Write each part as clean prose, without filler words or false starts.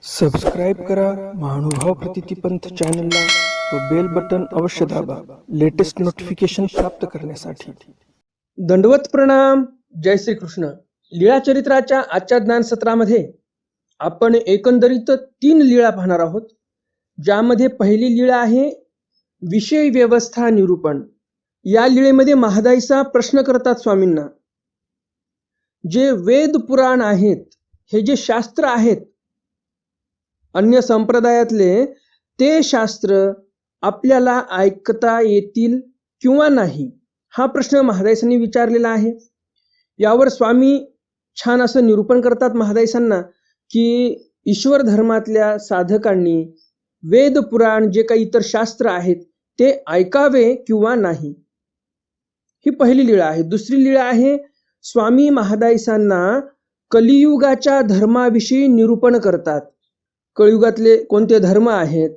Subscribe करा महानुभाव प्रतिपंथ चॅनलला व बेल बटन अवश्य दाबा लेटेस्ट नोटिफिकेशन प्राप्त करण्यासाठी। दंडवत प्रणाम। जय श्री कृष्ण। लीळा चरित्राच्या आजच्या ज्ञान सत्रामध्ये आपण एकंदरीत 3 लीळा पाहणार आहोत, ज्यामध्ये पहिली लीळा आहे विषय व्यवस्था निरूपण। या लीळेमध्ये महादाईसा प्रश्न करतात स्वामींना, जे वेद पुराण आहेत, हे जे शास्त्र आहेत अन्य संप्रदायातले, ते शास्त्र आपल्याला ऐकता येतील किंवा नाही, हा प्रश्न महादाईसांनी विचारलेला आहे। यावर स्वामी छान असं निरूपण करतात महादाईसांना की ईश्वर धर्मातल्या साधकांनी वेद पुराण जे काही इतर शास्त्र आहेत ते ऐकावे किंवा नाही। ही पहिली लीळा आहे। दुसरी लीळा आहे स्वामी महादाईसांना कलियुगाच्या धर्माविषयी निरूपण करतात। कलियुगातले कोणते धर्म आहेत,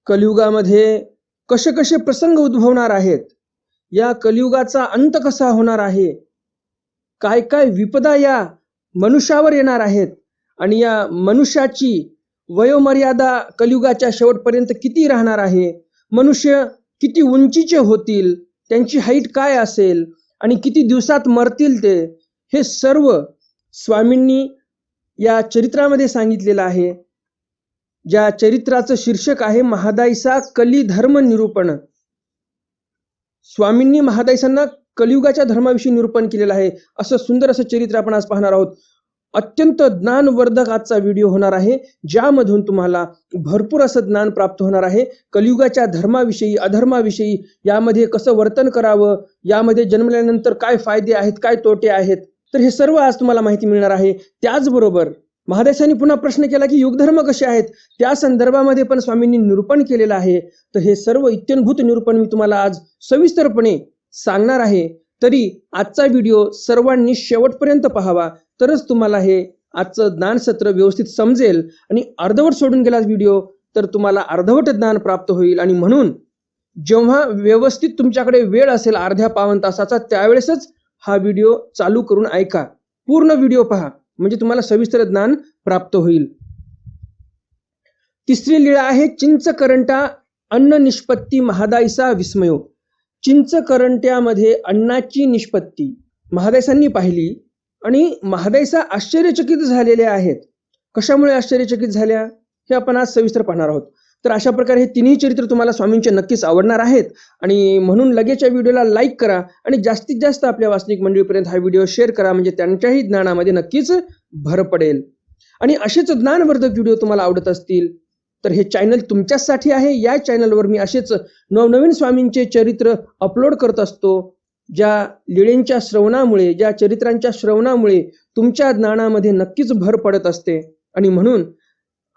कलियुगामध्ये कसे कसे प्रसंग उद्भवणार आहेत, या कलियुगाचा अंत कसा होणार आहे, काय काय विपदा या मनुष्यावर येणार आहेत, आणि या मनुष्याची वयोमर्यादा कलियुगाच्या शेवटपर्यंत किती राहणार आहे, मनुष्य किती उंचीचे होतील, त्यांची हाईट काय असेल आणि किती दिवसात मरतील ते, हे सर्व स्वामींनी या चरित्रामध्ये सांगितलेलं आहे। ज्या चरित्राचं शीर्षक आहे महादाईसा कली धर्म निरूपण। स्वामींनी महादाईसांना कलियुगाच्या धर्माविषयी निरूपण केलेलं आहे। असं सुंदर असं चरित्र आपण आज पाहणार आहोत। अत्यंत ज्ञानवर्धक आजचा व्हिडिओ होणार आहे, ज्यामधून तुम्हाला भरपूर असं ज्ञान प्राप्त होणार आहे। कलियुगाच्या धर्माविषयी, अधर्माविषयी, यामध्ये कसं वर्तन करावं, यामध्ये जन्मल्यानंतर काय फायदे आहेत, काय तोटे आहेत, तर हे सर्व आज तुम्हाला माहिती मिळणार आहे। त्याचबरोबर महादाईसांनी पुन्हा प्रश्न केला की युगधर्म कसे आहेत, त्या संदर्भामध्ये पण स्वामींनी निरूपण केलेलं आहे। तर हे सर्व इत्यंभूत निरूपण मी तुम्हाला आज सविस्तरपणे सांगणार आहे। तरी आजचा व्हिडिओ सर्वांनी शेवटपर्यंत पाहावा, तरच तुम्हाला हे आजचं ज्ञान सत्र व्यवस्थित समजेल। आणि अर्धवट सोडून गेला व्हिडिओ तर तुम्हाला अर्धवट ज्ञान प्राप्त होईल। आणि म्हणून जेव्हा व्यवस्थित तुमच्याकडे वेळ असेल अर्ध्या पावन तासाचा, त्यावेळेसच हा व्हिडिओ चालू करून ऐका, पूर्ण व्हिडिओ पहा, म्हणजे तुम्हाला सविस्तर ज्ञान प्राप्त होईल। तिसरी लीळा आहे चिंचकरंटा अन्न निष्पत्ती महादाईसा विस्मयो। चिंचकरंट्यामध्ये अन्नाची निष्पत्ती महादाईसांनी पाहिली आणि महादाईसा आश्चर्यचकित झालेल्या आहेत। कशामुळे आश्चर्यचकित झाल्या हे आपण आज सविस्तर पाहणार आहोत। तर अशा प्रकारे हे तिन्ही चरित्र तुम्हाला स्वामींचे नक्कीच आवडणार आहेत, आणि म्हणून लगेच या व्हिडिओला लाईक करा आणि जास्तीत जास्त आपल्या वाचनिक मंडळीपर्यंत हा व्हिडिओ शेअर करा, म्हणजे त्यांच्याही ज्ञानामध्ये नक्कीच भर पडेल। आणि असेच ज्ञानवर्धक व्हिडिओ तुम्हाला आवडत असतील तर हे चॅनल तुमच्यासाठी आहे। या चॅनलवर मी असेच नवनवीन स्वामींचे चरित्र अपलोड करत असतो, ज्या लीळेंच्या श्रवणामुळे, ज्या चरित्रांच्या श्रवणामुळे तुमच्या ज्ञानामध्ये नक्कीच भर पडत असते। आणि म्हणून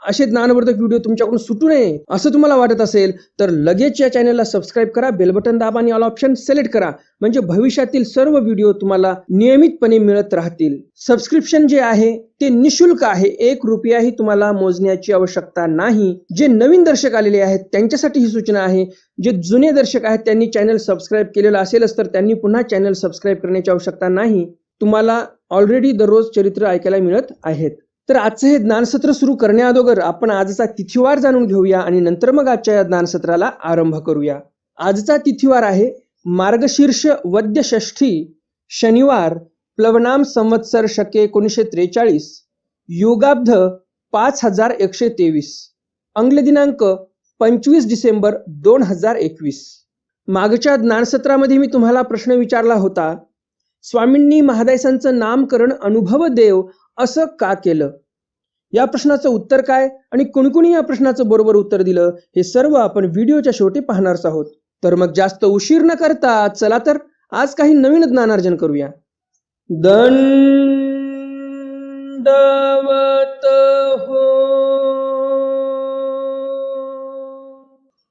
असे ज्ञानवर्धक व्हिडिओ तुमच्याकडून सुटू नये असं तुम्हाला वाटत असेल तर लगेच या चॅनलला सबस्क्राईब करा, बेल बटन दाबा आणि ऑल ऑप्शन सिलेक्ट करा, म्हणजे भविष्यातील सर्व व्हिडिओ तुम्हाला नियमितपणे मिळत राहतील। सबस्क्रिप्शन जे आहे ते निशुल्क आहे, 1 रुपयाही तुम्हाला मोजण्याची आवश्यकता नाही। जे नवीन दर्शक आलेले आहेत त्यांच्यासाठी ही सूचना आहे, जे जुने दर्शक आहेत त्यांनी चॅनल सबस्क्राईब केलेलं असेलच तर त्यांनी पुन्हा चॅनल सबस्क्राईब करण्याची आवश्यकता नाही, तुम्हाला ऑलरेडी दररोज चरित्र ऐकायला मिळत आहेत। तर आजचं हे ज्ञानसत्र सुरू करण्याअगोदर आपण आजचा तिथीवार जाणून घेऊया आणि नंतर मग आजच्या या ज्ञानसत्राला आरंभ करूया। आजचा तिथीवार आहे मार्गशीर्ष वद्य षष्ठी, शनिवार, प्लवनाम संवत्सर शके 1943, योगाब्ध 5123, अंग्ल दिनांक 25 डिसेंबर 2021। मागच्या ज्ञानसत्रामध्ये मी तुम्हाला प्रश्न विचारला होता, स्वामींनी महादाईसांचं नामकरण अनुभवदेव असं का केलं? या प्रश्नाचं उत्तर काय आणि कुणकुणी या प्रश्नाचं बरोबर उत्तर दिलं, हे सर्व आपण व्हिडिओच्या शेवटी पाहणारच आहोत। तर मग जास्त उशीर न करता चला तर आज काही नवीन ज्ञानार्जन करूया। दंडवत हो।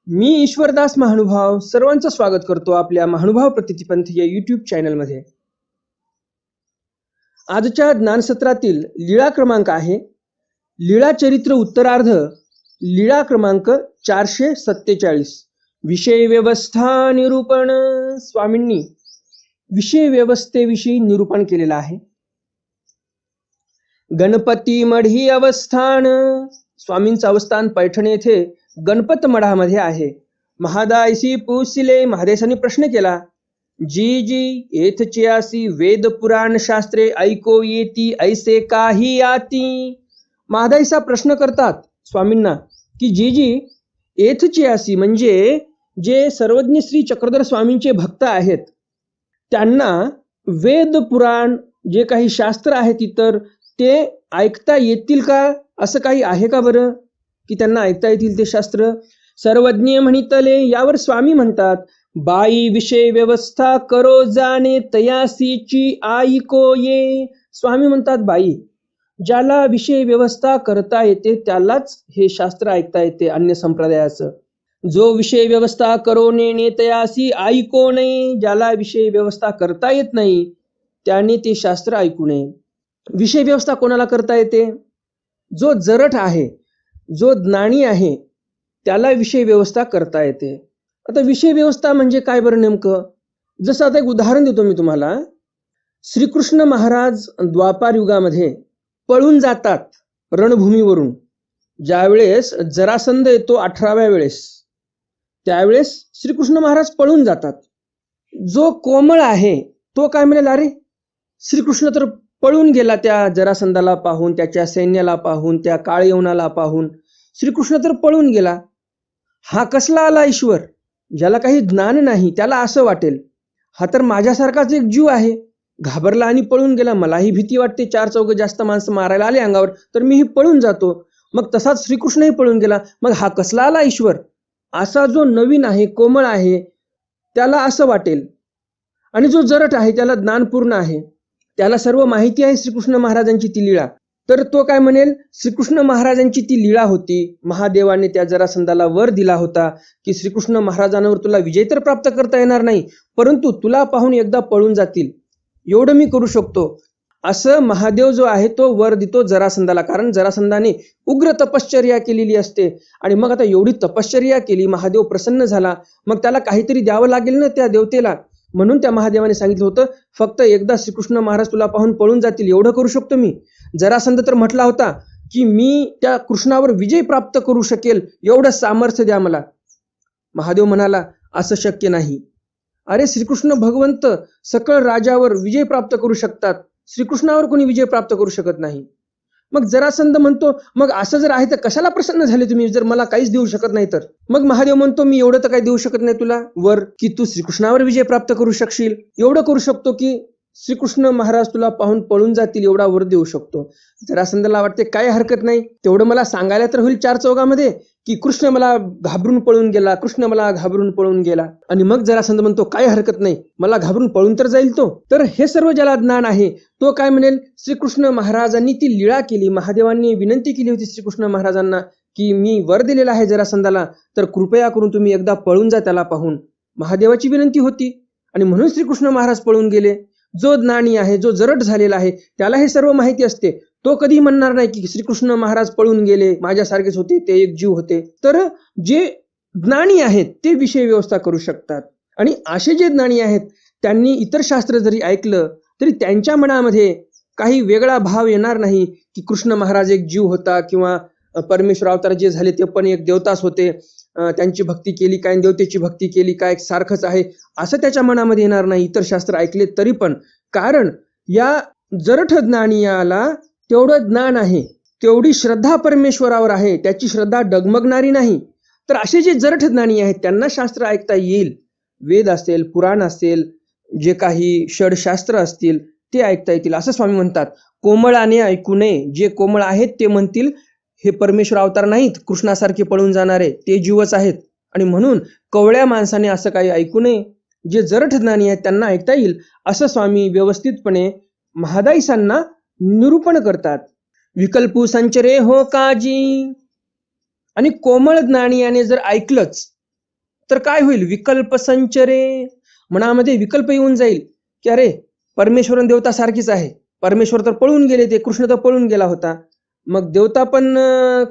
मी ईश्वरदास महानुभाव सर्वांचं स्वागत करतो आपल्या महानुभाव प्रतिपंथ या YouTube चॅनलमध्ये। आजच्या ज्ञानसत्रातील लीळा क्रमांक आहे लीळा चरित्र उत्तरार्ध, लीळा क्रमांक 447, विषय व्यवस्था निरूपण। स्वामींनी विषय व्यवस्थेविषयी निरूपण केलेलं आहे। गणपती मढी अवस्थान. स्वामींचं अवस्थान पैठण येथे गणपत मठामध्ये आहे. महादायसी पूसिले. महादेशांनी प्रश्न केला, जी जी येथचे आसी वेद पुराण शास्त्रे ऐको येती ऐसे काही आती. महादायसा प्रश्न करतात स्वामींना की जी जी येथचे आसी म्हणजे जे सर्वज्ञ श्री चक्रधर स्वामींचे भक्त आहेत त्यांना वेद पुराण जे काही शास्त्र आहेत इतर ते ऐकता येतील का, असं काही आहे का बरं की त्यांना ऐकता येतील ते शास्त्र. सर्वज्ञ म्हणितले. यावर स्वामी म्हणतात, बाई विषय व्यवस्था करो जाणे तयासीची ऐको ये. स्वामी म्हणतात, बाई ज्याला विषय व्यवस्था करता येते त्यालाच हे शास्त्र ऐकता येते अन्य संप्रदायाचं. जो विषय व्यवस्था करो नेणे तयासी ऐको नये. ज्याला विषय व्यवस्था करता येत नाही त्याने ते शास्त्र ऐकू नये. विषय व्यवस्था कोणाला करता येते? जो जरठ आहे, जो ज्ञानी आहे त्याला विषय व्यवस्था करता येते. आता विषय व्यवस्था म्हणजे काय बरं नेमकं? जसं आता एक उदाहरण देतो मी तुम्हाला. श्रीकृष्ण महाराज द्वापार युगामध्ये पळून जातात रणभूमीवरून. ज्यावेळेस जरासंध येतो 18व्या वेळेस, त्यावेळेस श्रीकृष्ण महाराज पळून जातात. जो कोमळ आहे तो काय म्हणेल, अरे श्रीकृष्ण तर पळून गेला त्या जरासंधाला पाहून, त्याच्या सैन्याला पाहून, त्या काळयवनाला पाहून श्रीकृष्ण तर पळून गेला. हा कसला आला ईश्वर? ज्याला काही ज्ञान नाही त्याला असं वाटेल, हा तर माझ्यासारखाच एक जीव आहे, घाबरला आणि पळून गेला. मलाही भीती वाटते, 4 जास्त माणसं मारायला आले अंगावर तर मीही पळून जातो. मग तसाच श्रीकृष्णही पळून गेला. मग हा कसला आला ईश्वर? असा जो नवीन आहे, कोमळ आहे त्याला असं वाटेल. आणि जो जरट आहे त्याला ज्ञानपूर्ण आहे, त्याला सर्व माहिती आहे श्रीकृष्ण महाराजांची ती लीळा, तर तो काय म्हणेल, श्रीकृष्ण महाराजांची ती लीळा होती. महादेवाने त्या जरासंधाला वर दिला होता की श्रीकृष्ण महाराजांवर तुला विजय तर प्राप्त करता येणार नाही, परंतु तुला पाहून एकदा पळून जातील, एवढं मी करू शकतो. असं महादेव जो आहे तो वर देतो जरासंधाला. कारण जरासंधाने उग्र तपश्चर्या केलेली असते आणि मग आता एवढी तपश्चर्या केली, महादेव प्रसन्न झाला, मग त्याला काहीतरी द्यावं लागेल ना त्या देवतेला. म्हणून त्या महादेवाने सांगितलं होतं, फक्त एकदा श्रीकृष्ण महाराज तुला पाहून पळून जातील एवढं करू शकतो मी. जरासंध तर म्हटला होता की मी त्या कृष्णावर विजय प्राप्त करू शकेल, एवढं सामर्थ्य द्या मला. महादेव म्हणाला, असं शक्य नाही. अरे श्रीकृष्ण भगवंत सकळ राजावर विजय प्राप्त करू शकतात, श्रीकृष्णावर कोणी विजय प्राप्त करू शकत नाही. मग जरासंध म्हणतो, मग असं जर आहे तर कशाला प्रसन्न झाले तुम्ही, जर मला काहीच देऊ शकत नाही तर. मग महादेव म्हणतो, मी एवढं तर काही देऊ शकत नाही तुला वर की तू श्रीकृष्णावर विजय प्राप्त करू शकशील. एवढं करू शकतो की श्रीकृष्ण महाराज तुला पाहून पळून जातील एवढा वर देऊ शकतो. जरासंधाला वाटते काय हरकत नाही, तेवढं मला सांगायला तर होईल 4 चौघामध्ये की कृष्ण मला घाबरून पळून गेला, कृष्ण मला घाबरून पळून गेला. आणि मग जरासंध म्हणतो, काय हरकत नाही, मला घाबरून पळून तर जाईल तो. तर हे सर्व ज्याला ज्ञान आहे तो काय म्हणेल, श्रीकृष्ण महाराजांनी ती लीळा केली, महादेवांनी विनंती केली होती श्रीकृष्ण महाराजांना की मी वर दिलेला आहे जरासंधाला, तर कृपया करून तुम्ही एकदा पळून जा त्याला पाहून. महादेवाची विनंती होती आणि म्हणून श्रीकृष्ण महाराज पळून गेले. जो ज्ञानी आहे, जो जरट झालेला आहे त्याला हे सर्व माहिती असते. तो कधी म्हणणार नाही की श्रीकृष्ण महाराज पळून गेले, माझ्यासारखेच होते, ते एक जीव होते. तर जे ज्ञानी आहेत ते विषय व्यवस्था करू शकतात. आणि असे जे ज्ञानी आहेत त्यांनी इतर शास्त्र जरी ऐकलं तरी त्यांच्या मनामध्ये काही वेगळा भाव येणार नाही की कृष्ण महाराज एक जीव होता किंवा परमेश्वर अवतार जे झाले ते पण एक देवताच होते, त्यांची भक्ती केली काय, देवतेची भक्ती केली काय, सारखंच आहे, असं त्याच्या मनामध्ये येणार नाही इतर शास्त्र ऐकले तरी पण. कारण या जरठ ज्ञानियाला तेवढं ज्ञान आहे, तेवढी श्रद्धा परमेश्वरावर आहे, त्याची श्रद्धा डगमगणारी नाही. तर असे जे जरठ ज्ञानी आहेत त्यांना शास्त्र ऐकता येईल. वेद असेल, पुराण असेल, जे काही षडशास्त्र असतील ते ऐकता येतील असं स्वामी म्हणतात. कोमळाने ऐकू नये. जे कोमळ आहेत ते म्हणतील हे परमेश्वर अवतार नाहीत, कृष्णासारखे पळून जाणारे ते जीवच आहेत. आणि म्हणून कवळ्या माणसाने असं काही ऐकू नये. जे जरठ ज्ञानी आहेत त्यांना ऐकता येईल असं स्वामी व्यवस्थितपणे महादाईसांना निरूपण करतात. विकल्पू संचरे हो काजी. आणि कोमळ ज्ञानियाने जर ऐकलंच तर काय होईल, विकल्प संचरे, मनामध्ये विकल्प येऊन जाईल की अरे परमेश्वर देवता सारखीच आहे, परमेश्वर तर पळून गेले, ते कृष्ण तर पळून गेला होता, मग देवता पण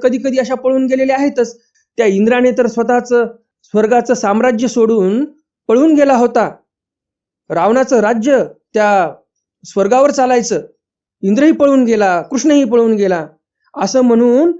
कधी कधी अशा पळून गेलेल्या आहेतच. त्या इंद्राने तर स्वतःच स्वर्गाचं साम्राज्य सोडून पळून गेला होता. रावणाचं राज्य त्या स्वर्गावर चालायचं, इंद्रही पळून गेला, कृष्णही पळून गेला, असं म्हणून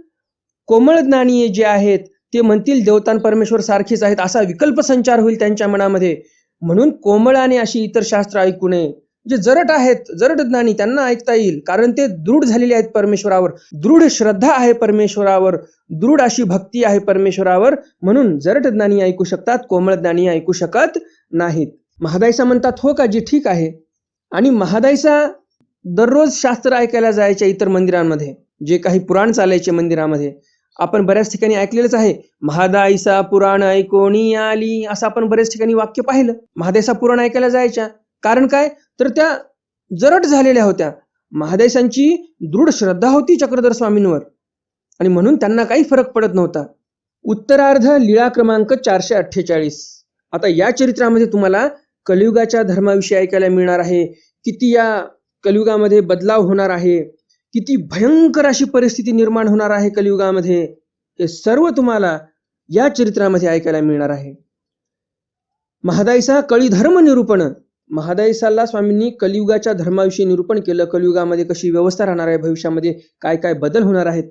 कोमळ ज्ञानी जे आहेत ते म्हणतील देवतान परमेश्वर सारखेच आहेत, असा विकल्प संचार होईल त्यांच्या मनामध्ये. म्हणून कोमळाने अशी इतर शास्त्र ऐकू नये. जे जरट आहेत, जरट ज्ञानी, त्यांना ऐकता येईल, कारण ते दृढ झालेले आहेत परमेश्वरावर, दृढ श्रद्धा आहे परमेश्वरावर, दृढ अशी भक्ती आहे परमेश्वरावर. म्हणून जरट ज्ञानी ऐकू शकतात, कोमळ ज्ञानी ऐकू शकत नाहीत. महादायसा म्हणतात, हो का जी, ठीक आहे. आणि महादायसा दररोज शास्त्र ऐकायला जायच्या इतर मंदिरांमध्ये, जे काही पुराण चालायचे मंदिरामध्ये. आपण बऱ्याच ठिकाणी ऐकलेलंच आहे, महादायसा पुराण ऐकोणी आली, असं आपण बऱ्याच ठिकाणी वाक्य पाहिलं. महादायसा पुराण ऐकायला जायच्या. कारण काय, तर त्या जरट झालेल्या होत्या. महादायसांची दृढ श्रद्धा होती चक्रधर स्वामींवर, आणि म्हणून त्यांना काही फरक पडत नव्हता. उत्तरार्ध लीळा क्रमांक 448. आता या चरित्रामध्ये तुम्हाला कलियुगाच्या धर्माविषयी ऐकायला मिळणार आहे. किती या कलियुगामध्ये बदलाव होणार आहे, किती भयंकर अशी परिस्थिती निर्माण होणार आहे कलियुगामध्ये, हे सर्व तुम्हाला या चरित्रामध्ये ऐकायला मिळणार आहे. महादायसा कळी धर्म निरूपण. महादायसाला स्वामींनी कलियुगाच्या धर्माविषयी निरूपण केलं. कलियुगामध्ये कशी व्यवस्था राहणार आहे, भविष्यामध्ये काय काय बदल होणार आहेत.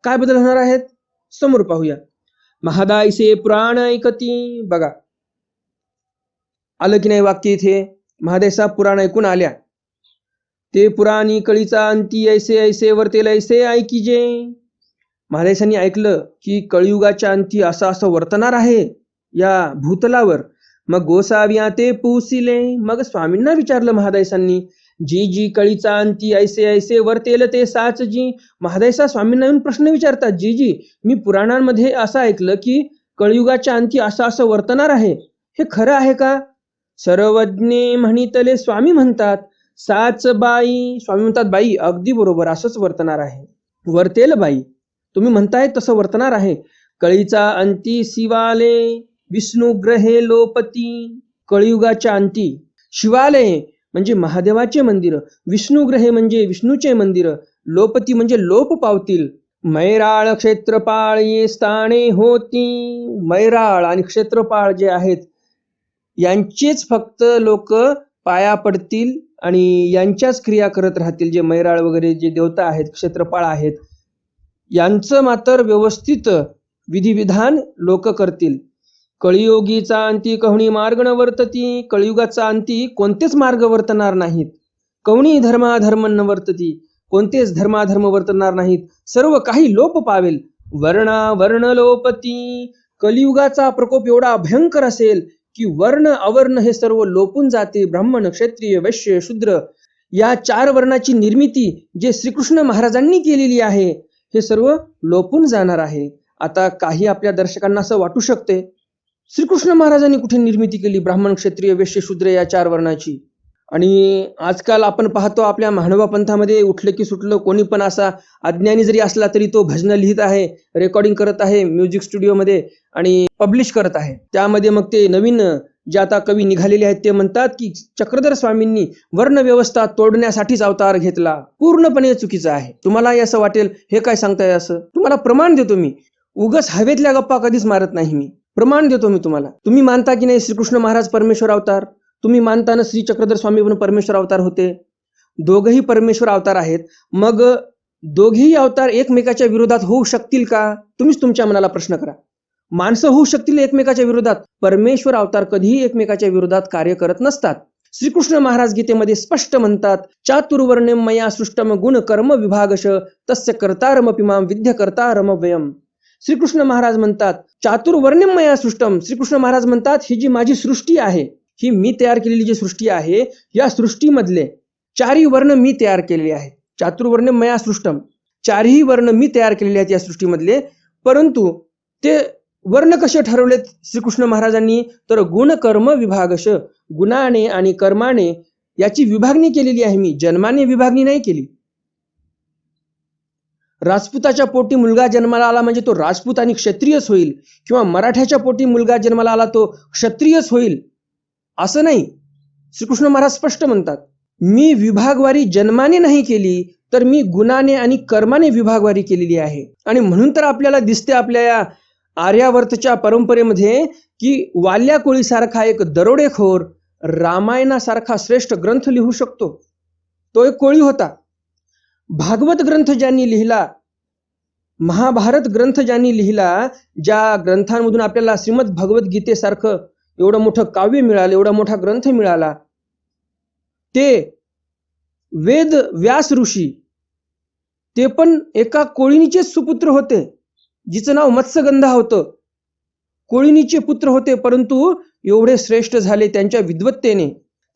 काय बदल होणार आहेत समोर पाहूया. महादायसे पुराण ऐकती. बघा आलं की नाही वाक्य इथे. महादायसा पुराण ऐकून आल्या. ते पुराणी कळीचा अंती ऐसे ऐसे वर्तेल ऐसे ऐकीजे. महादायसांनी ऐकलं की कळयुगाच्या अंती असं असं वर्तणार आहे या भूतलावर. मग गोसाव्या ते पुसिले. मग स्वामींना विचारलं महादायसांनी, जी जी कळीचा अंती ऐसे ऐसे वर्तेल ते साच जी. महादायसा स्वामींना येऊन प्रश्न विचारतात, जी जी मी पुराणांमध्ये असं ऐकलं की कळयुगाच्या अंती असं असं वर्तणार आहे, हे खरं आहे का? सर्वज्ञे म्हणितले. स्वामी म्हणतात, साच बाई. स्वामी म्हणतात, बाई अगदी बरोबर, असंच वर्तणार आहे. वर्तेल बाई, तुम्ही म्हणताय तसं वर्तणार आहे. कळीचा अंती शिवाले विष्णू ग्रहे लोपती. कळयुगाच्या अंती शिवालय म्हणजे महादेवाचे मंदिर, विष्णुग्रहे म्हणजे विष्णूचे मंदिर, लोपती म्हणजे लोप पावतील. मैराळ क्षेत्रपाळ ये स्थाने होती. मैराळ आणि क्षेत्रपाळ जे आहेत यांचेच फक्त लोक पाया पडतील आणि यांच्याच क्रिया करत राहतील. जे मैराळ वगैरे जे देवता आहेत, क्षेत्रपाळ आहेत, यांचं मात्र व्यवस्थित विधिविधान लोक करतील. कळियोगीचा अंती कहुणी मार्ग न वर्तती. कळयुगाचा अंती कोणतेच मार्ग वर्तणार नाहीत. कहुणी धर्माधर्म न वर्तती. कोणतेच धर्माधर्म वर्तणार नाहीत. सर्व काही लोप पावेल. वर्णा वर्ण लोपती. कलियुगाचा प्रकोप एवढा भयंकर असेल की वर्ण अवर्ण हे सर्व लोपून जाते. ब्राह्मण, क्षत्रिय, वैश्य, शूद्र या 4 वर्णाची निर्मिती जे श्रीकृष्ण महाराजांनी केलेली आहे हे सर्व लोपून जाणार आहे. आता काही आपल्या दर्शकांना असं वाटू शकते, श्रीकृष्ण महाराजांनी कुठे निर्मिती केली ब्राह्मण, क्षत्रिय, वैश्य, शूद्र या 4 वर्णाची? आणि आजकाल आपण पाहतो आपल्या महानुभा पंथामध्ये उठलं की सुटलं कोणी पण असा अज्ञानी जरी असला तरी तो भजनं लिहित आहे, रेकॉर्डिंग करत आहे म्युझिक स्टुडिओमध्ये आणि पब्लिश करत आहे. त्यामध्ये मग ते नवीन जे आता कवी निघालेले आहेत ते म्हणतात की चक्रधर स्वामींनी वर्ण व्यवस्था तोडण्यासाठीच अवतार घेतला. पूर्णपणे चुकीचं आहे. तुम्हाला असं वाटेल हे काय सांगताय असं. तुम्हाला प्रमाण देतो मी. उगच हवेतल्या गप्पा कधीच मारत नाही मी. प्रमाण देतो मी तुम्हाला. तुम्ही मानता की नाही श्रीकृष्ण महाराज परमेश्वर अवतार? तुम्ही मानता ना श्री चक्रधर स्वामी पण परमेश्वर अवतार होते? दोघही परमेश्वर अवतार आहेत. मग दोघेही अवतार एकमेकाच्या विरोधात होऊ शकतील का? तुम्हीच तुमच्या मनाला प्रश्न करा. माणसं होऊ शकतील एकमेकाच्या विरोधात, परमेश्वर अवतार कधीही एकमेकाच्या विरोधात कार्य करत नसतात. श्रीकृष्ण महाराज गीतेमध्ये स्पष्ट म्हणतात, चातुर्वर्ण्यम मया सृष्टम गुण कर्म विभागश तस्य कर्तारमपि मां विद्य कर्तारमव्ययम. श्रीकृष्ण महाराज म्हणतात चातुर्वर्ण्यम मया सृष्टम. श्रीकृष्ण महाराज म्हणतात ही जी माझी सृष्टी आहे, ही मी तयार केलेली जी सृष्टी आहे, या सृष्टीमधले 4ही वर्ण मी तयार केलेले आहेत. चातुर्वर्ण्यम मया सृष्टम, 4ही वर्ण मी तयार केलेले आहेत या सृष्टीमधले. परंतु ते वर्ण कसे ठरवलेत श्रीकृष्ण महाराजांनी? तर गुण कर्म विभागश, गुणाने आणि कर्माने याची विभागणी केलेली आहे मी, जन्माने विभागणी नाही केली. राजपुताच्या पोटी मुलगा जन्माला आला म्हणजे तो राजपूत आणि क्षत्रियच होईल, किंवा मराठ्याच्या पोटी मुलगा जन्माला आला तो क्षत्रियच होईल असं नाही. श्रीकृष्ण महाराज स्पष्ट म्हणतात, मी विभागवारी जन्माने नाही केली, तर मी गुणाने आणि कर्माने विभागवारी केलेली आहे. आणि म्हणून तर आपल्याला दिसते आपल्या या आर्यावर्तच्या परंपरेमध्ये की वाल्या कोळीसारखा एक दरोडेखोर रामायणासारखा श्रेष्ठ ग्रंथ लिहू शकतो. तो एक कोळी होता. भागवत ग्रंथ ज्यांनी लिहिला, महाभारत ग्रंथ ज्यांनी लिहिला, ज्या ग्रंथांमधून आपल्याला श्रीमद भगवद्गीतेसारखं एवढं मोठं काव्य मिळालं, एवढा मोठा ग्रंथ मिळाला, ते वेद व्यास ऋषी, ते पण एका कोळिणीचेच सुपुत्र होते, जिचं नाव मत्स्यगंधा होतं. कोळिणीचे पुत्र होते, परंतु एवढे श्रेष्ठ झाले त्यांच्या विद्वत्तेने.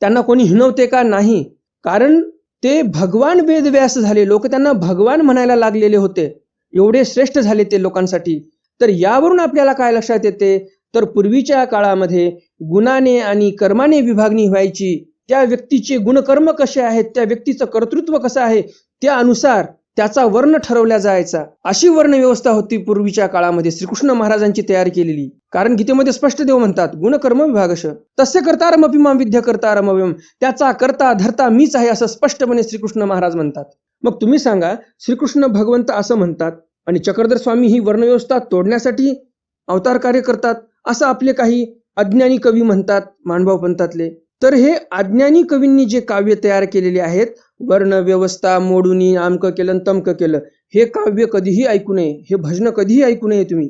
त्यांना कोणी हिणवते का? नाही. कारण ते भगवान वेदव्यास झाले. लोक त्यांना भगवान म्हणायला लागलेले होते. एवढे श्रेष्ठ झाले ते लोकांसाठी. तर यावरून आपल्याला काय लक्षात येते, तर पूर्वीच्या काळामध्ये गुणाने आणि कर्माने विभागणी व्हायची. त्या व्यक्तीचे गुणकर्म कसे आहेत, त्या व्यक्तीचं कर्तृत्व कसं आहे, त्यानुसार त्याचा वर्ण ठरवला जायचा. अशी वर्ण व्यवस्था होती पूर्वीच्या काळामध्ये, श्रीकृष्ण महाराजांची तयार केलेली. कारण गीतेमध्ये स्पष्ट देव म्हणतात, गुणकर्म विभागश तस्य कर्तारमपि मां विद्य कर्तारमव्ययम्, त्याचा करता धर्ता मीच आहे, असं स्पष्टपणे श्रीकृष्ण महाराज म्हणतात. मग तुम्ही सांगा, श्रीकृष्ण भगवंत असं म्हणतात आणि चक्रधर स्वामी ही वर्णव्यवस्था तोडण्यासाठी अवतार कार्य करतात, असं आपले काही अज्ञानी कवी म्हणतात, मानभाव पंथातले. तर हे अज्ञानी कवींनी जे काव्य तयार केलेले आहेत, वर्ण व्यवस्था मोडून आमकं केलं तमकं केलं, हे काव्य कधीही ऐकू नये, हे भजन कधीही ऐकू नये तुम्ही.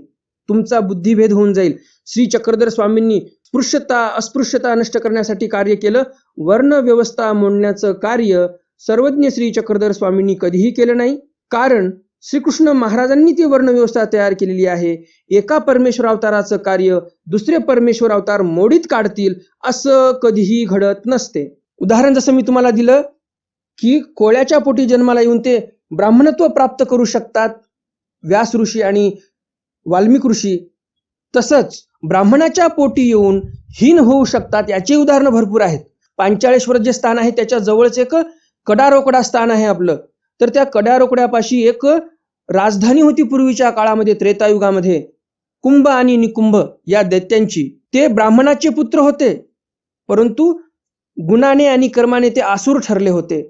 तुमचा बुद्धिभेद होऊन जाईल. श्री चक्रधर स्वामींनी स्पृश्यता अस्पृश्यता नष्ट करण्यासाठी कार्य केलं. वर्ण व्यवस्था मोडण्याचं कार्य सर्वज्ञ श्री चक्रधर स्वामींनी कधीही केलं नाही. कारण श्रीकृष्ण महाराजांनी ती वर्णव्यवस्था तयार केलेली आहे. एका परमेश्वर अवताराचं कार्य दुसरे परमेश्वर अवतार मोडीत काढतील असं कधीही घडत नसते. उदाहरण जसं मी तुम्हाला दिलं की कोळ्याच्या पोटी जन्माला येऊन ते ब्राह्मणत्व प्राप्त करू शकतात व्यास ऋषी आणि वाल्मिक ऋषी, तसंच ब्राह्मणाच्या पोटी येऊन हीन होऊ शकतात, याची उदाहरणं भरपूर आहेत. पांचाळेश्वर जे स्थान आहे त्याच्या जवळच एक कडारोकडा स्थान आहे आपलं. तर त्या कडारोकड्यापाशी एक राजधानी होती पूर्वीच्या काळामध्ये, त्रेतायुगामध्ये, कुंभ आणि निकुंभ या दैत्यांची. ते ब्राह्मणाचे पुत्र होते, परंतु गुणाने आणि कर्माने ते आसुर ठरले होते.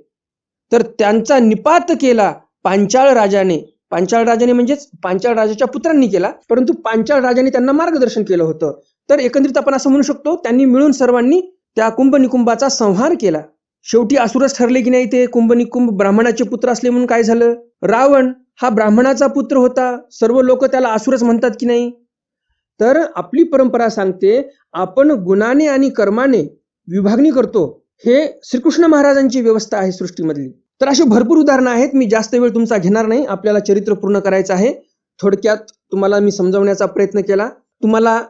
तर त्यांचा निपात केला पांचाळ राजाने. पांचाळ राजाने म्हणजेच पांचाळ राजाच्या पुत्रांनी केला, परंतु पांचाळ राजाने त्यांना मार्गदर्शन केलं होतं. तर एकंदरीत आपण असं म्हणू शकतो, त्यांनी मिळून सर्वांनी त्या कुंभ निकुंभाचा संहार केला. शेवटी असुरच ठरले की नाही ते कुंभ निकुंभ, ब्राह्मणाचे पुत्र असले म्हणून काय झालं, रावण हा ब्राह्मणाचा पुत्र होता, सर्व लोक त्याला असुरच म्हणतात की नाही. तर आपली परंपरा सांगते, आपण गुणाने आणि कर्माने विभागणी करतो. हे श्रीकृष्ण महाराजांची व्यवस्था आहे सृष्टीमधली. तर अशी भरपूर उदाहरणं आहेत. मी जास्त वेळ तुमचा घेणार नाही, आपल्याला चरित्र पूर्ण करायचं आहे. थोडक्यात तुम्हाला मी समजावण्याचा प्रयत्न केला. तुम्हाला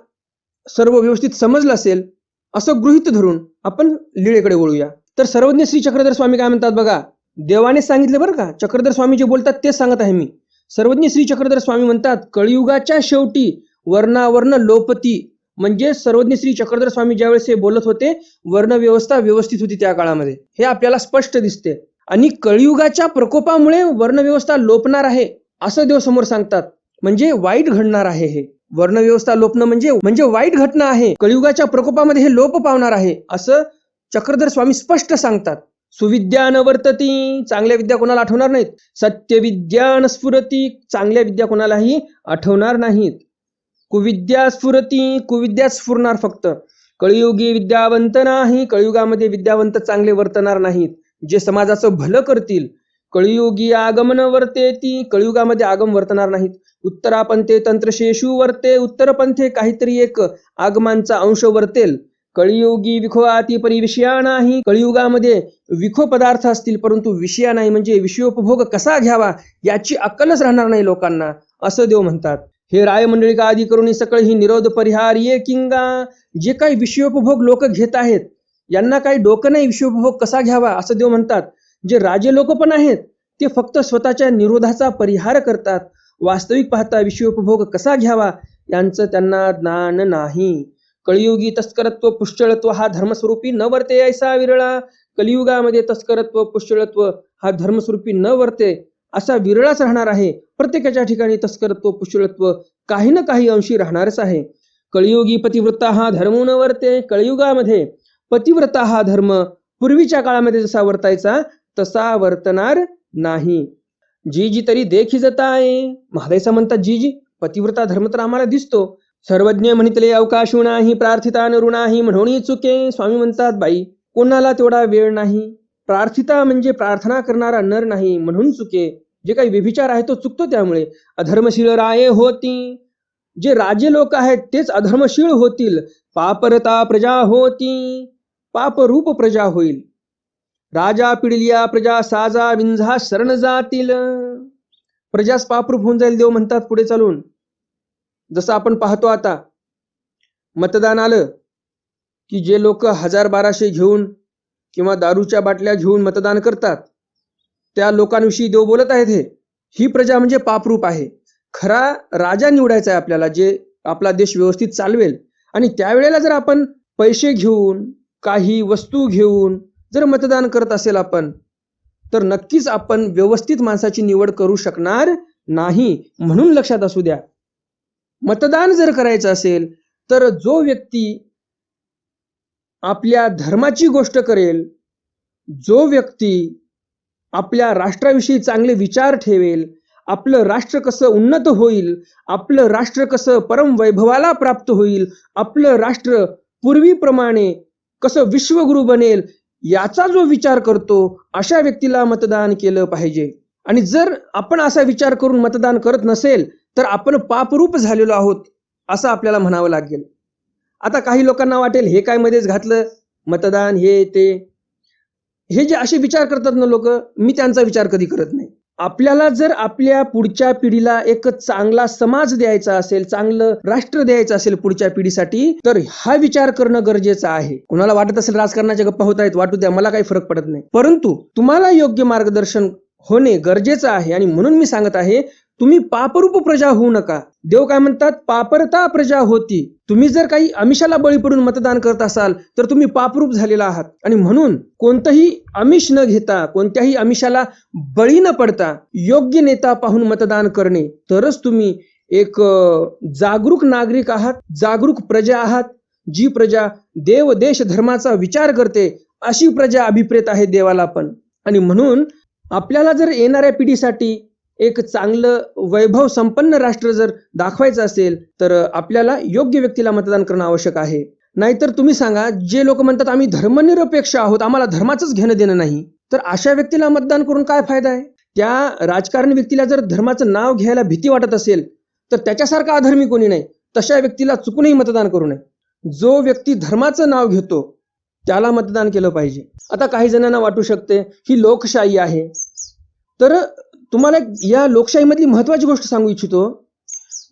सर्व व्यवस्थित समजलं असेल असं गृहीत धरून आपण लीळेकडे वळूया. तर सर्वज्ञ श्री चक्रधर स्वामी काय म्हणतात बघा, देवाने सांगितले बरं का, चक्रधर स्वामी जे बोलतात तेच सांगत आहे मी. सर्वज्ञ श्री चक्रधर स्वामी म्हणतात, कलियुगाच्या शेवटी वर्णावर्ण लोपती. म्हणजे सर्वज्ञ श्री चक्रधर स्वामी ज्यावेळेस हे बोलत होते, वर्ण व्यवस्था व्यवस्थित होती त्या काळामध्ये, हे आपल्याला स्पष्ट दिसते. आणि कलियुगाच्या प्रकोपामुळे वर्णव्यवस्था लोपणार आहे असं देव समोर सांगतात. म्हणजे वाईट घडणार आहे. हे वर्णव्यवस्था लोपणं म्हणजे वाईट घटना आहे. कलियुगाच्या प्रकोपामध्ये हे लोप पावणार आहे असं चक्रधर स्वामी स्पष्ट सांगतात. सुविद्या न वर्तती, चांगल्या विद्या कोणाला आठवणार नाहीत. सत्य विद्या न स्फुरती, चांगल्या विद्या कोणालाही आठवणार नाहीत. कुविद्या स्फुरती, कुविद्या स्फुरणार फक्त. कलियुगी विद्यावंत नाही, कलियुगामध्ये विद्यावंत चांगले वर्तणार नाहीत, जे समाजाचं भलं करतील. कलियुगी आगमन वर्तेती, कलियुगामध्ये आगम वर्तणार नाहीत. उत्तरापंथे तंत्रशेषु वर्ते, उत्तरपंथे काहीतरी एक आगमांचा अंश वर्तेल. कलियुगी विखो आती परी विषया नाही, कलियुगामध्ये विखो पदार्थ असतील परंतु विषया नाही. म्हणजे विषयोपभोग कसा घ्यावा याची अक्कलच राहणार नाही लोकांना, असं देव म्हणतात. हे राय मंडळी का आदी करून सकळ ही निरोध परिहार ये किंगा. जे काही विषयोपभोग लोक घेत आहेत यांना काही डोकं नाही विषयोपभोग कसा घ्यावा, असं देव म्हणतात. जे राजे लोक पण आहेत ते फक्त स्वतःच्या निरोधाचा परिहार करतात. वास्तविक पाहता विषयोपभोग कसा घ्यावा यांचं त्यांना ज्ञान नाही. कलियुगी तस्करत्व पुष्कळत्व हा धर्मस्वरूपी न वर्ते ऐसा विरळा. कलियुगामध्ये तस्करत्व पुष्कळत्व हा धर्मस्वरूपी न वर्ते असा विरळाच राहणार आहे. प्रत्येकाच्या ठिकाणी तस्करत्व पुष्कळत्व काही ना काही अंशी राहणारच आहे. कलियुगी पतिव्रता हा धर्म न वर्ते, कलियुगामध्ये पतिव्रता हा धर्म पूर्वीच्या काळामध्ये जसा वर्तायचा तसा वर्तणार नाही. जी जी तरी देखी जताय, महादेसा म्हणतात जी जी पतिव्रता धर्म तर आम्हाला दिसतो. सर्वज्ञ म्हणितले अवकाशू नाही, प्रार्थिता न ऋणाही म्हणून चुके. स्वामी म्हणतात बाई कोणाला तेवढा वेळ नाही, प्रार्थिता म्हणजे प्रार्थना करणारा नर नाही म्हणून चुके. जे काही व्यभिचार आहे तो चुकतो त्यामुळे. अधर्मशील राये होती, जे राजे लोक आहेत तेच अधर्मशील होतील. पापरता प्रजा होती, पापरूप प्रजा होईल. राजा पिडिलिया प्रजा साजा, विंझा शरण जातील. प्रजाच पापरूप होऊन जाईल देव म्हणतात पुढे चालून. जसं आपण पाहतो आता मतदान आलं की जे लोक 1000-1200 घेऊन किंवा दारूच्या बाटल्या घेऊन मतदान करतात त्या लोकांविषयी देव बोलत आहेत. ही प्रजा म्हणजे पापरूप आहे. खरा राजा निवडायचा आहे आपल्याला, जे आपला देश व्यवस्थित चालवेल. आणि त्यावेळेला जर आपण पैसे घेऊन काही वस्तू घेऊन जर मतदान करत असेल आपण, तर नक्कीच आपण व्यवस्थित माणसाची निवड करू शकणार नाही. म्हणून लक्षात असू द्या, मतदान जर करायचं असेल तर जो व्यक्ती आपल्या धर्माची गोष्ट करेल, जो व्यक्ती आपल्या राष्ट्राविषयी चांगले विचार ठेवेल, आपलं राष्ट्र कसं उन्नत होईल, आपलं राष्ट्र कसं परम वैभवाला प्राप्त होईल, आपलं राष्ट्र पूर्वीप्रमाणे कसं विश्वगुरु बनेल, याचा जो विचार करतो अशा व्यक्तीला मतदान केलं पाहिजे. आणि जर आपण असा विचार करून मतदान करत नसेल तर आपण पापरूप झालेलो आहोत असं आपल्याला म्हणावं लागेल. आता काही लोकांना वाटेल हे काय मध्येच घातलं मतदान हे ते. हे जे असे विचार करतात ना लोक, मी त्यांचा विचार कधी करत नाही. आपल्याला जर आपल्या पुढच्या पिढीला एक चांगला समाज द्यायचा असेल, चांगलं राष्ट्र द्यायचं असेल पुढच्या पिढीसाठी, तर हा विचार करणं गरजेचं आहे. कुणाला वाटत असेल राजकारणाच्या गप्पा होत आहेत, वाटू द्या, मला काही फरक पडत नाही. परंतु तुम्हाला योग्य मार्गदर्शन होणे गरजेचं आहे. आणि म्हणून मी सांगत आहे, तुम्ही पापरूप प्रजा होऊ नका. देव काय म्हणतात, पापरता प्रजा होती. तुम्ही जर काही आमिषाला बळी पडून मतदान करत असाल तर तुम्ही पापरूप झालेला आहात. आणि म्हणून कोणतंही आमिष न घेता, कोणत्याही आमिषाला बळी न पडता योग्य नेता पाहून मतदान करणे, तरच तुम्ही एक जागरूक नागरिक आहात, जागरूक प्रजा आहात. जी प्रजा देव देश धर्माचा विचार करते अशी प्रजा अभिप्रेत आहे देवाला पण. आणि म्हणून आपल्याला जर येणाऱ्या पिढीसाठी एक चांगलं वैभव संपन्न राष्ट्र जर दाखवायचं असेल तर आपल्याला योग्य व्यक्तीला मतदान करणं आवश्यक आहे. नाहीतर तुम्ही सांगा, जे लोक म्हणतात आम्ही धर्मनिरपेक्ष आहोत, आम्हाला धर्माचंच घेणं देणं नाही, तर अशा व्यक्तीला मतदान करून काय फायदा आहे? त्या राजकारणी व्यक्तीला जर धर्माचं नाव घ्यायला भीती वाटत असेल तर त्याच्यासारखा अधर्मी कोणी नाही. तशा व्यक्तीला चुकूनही मतदान करू नये. जो व्यक्ती धर्माचं नाव घेतो त्याला मतदान केलं पाहिजे. आता काही जणांना वाटू शकते ही लोकशाही आहे, तर तुम्हाला या लोकशाहीमधली महत्वाची गोष्ट सांगू इच्छितो.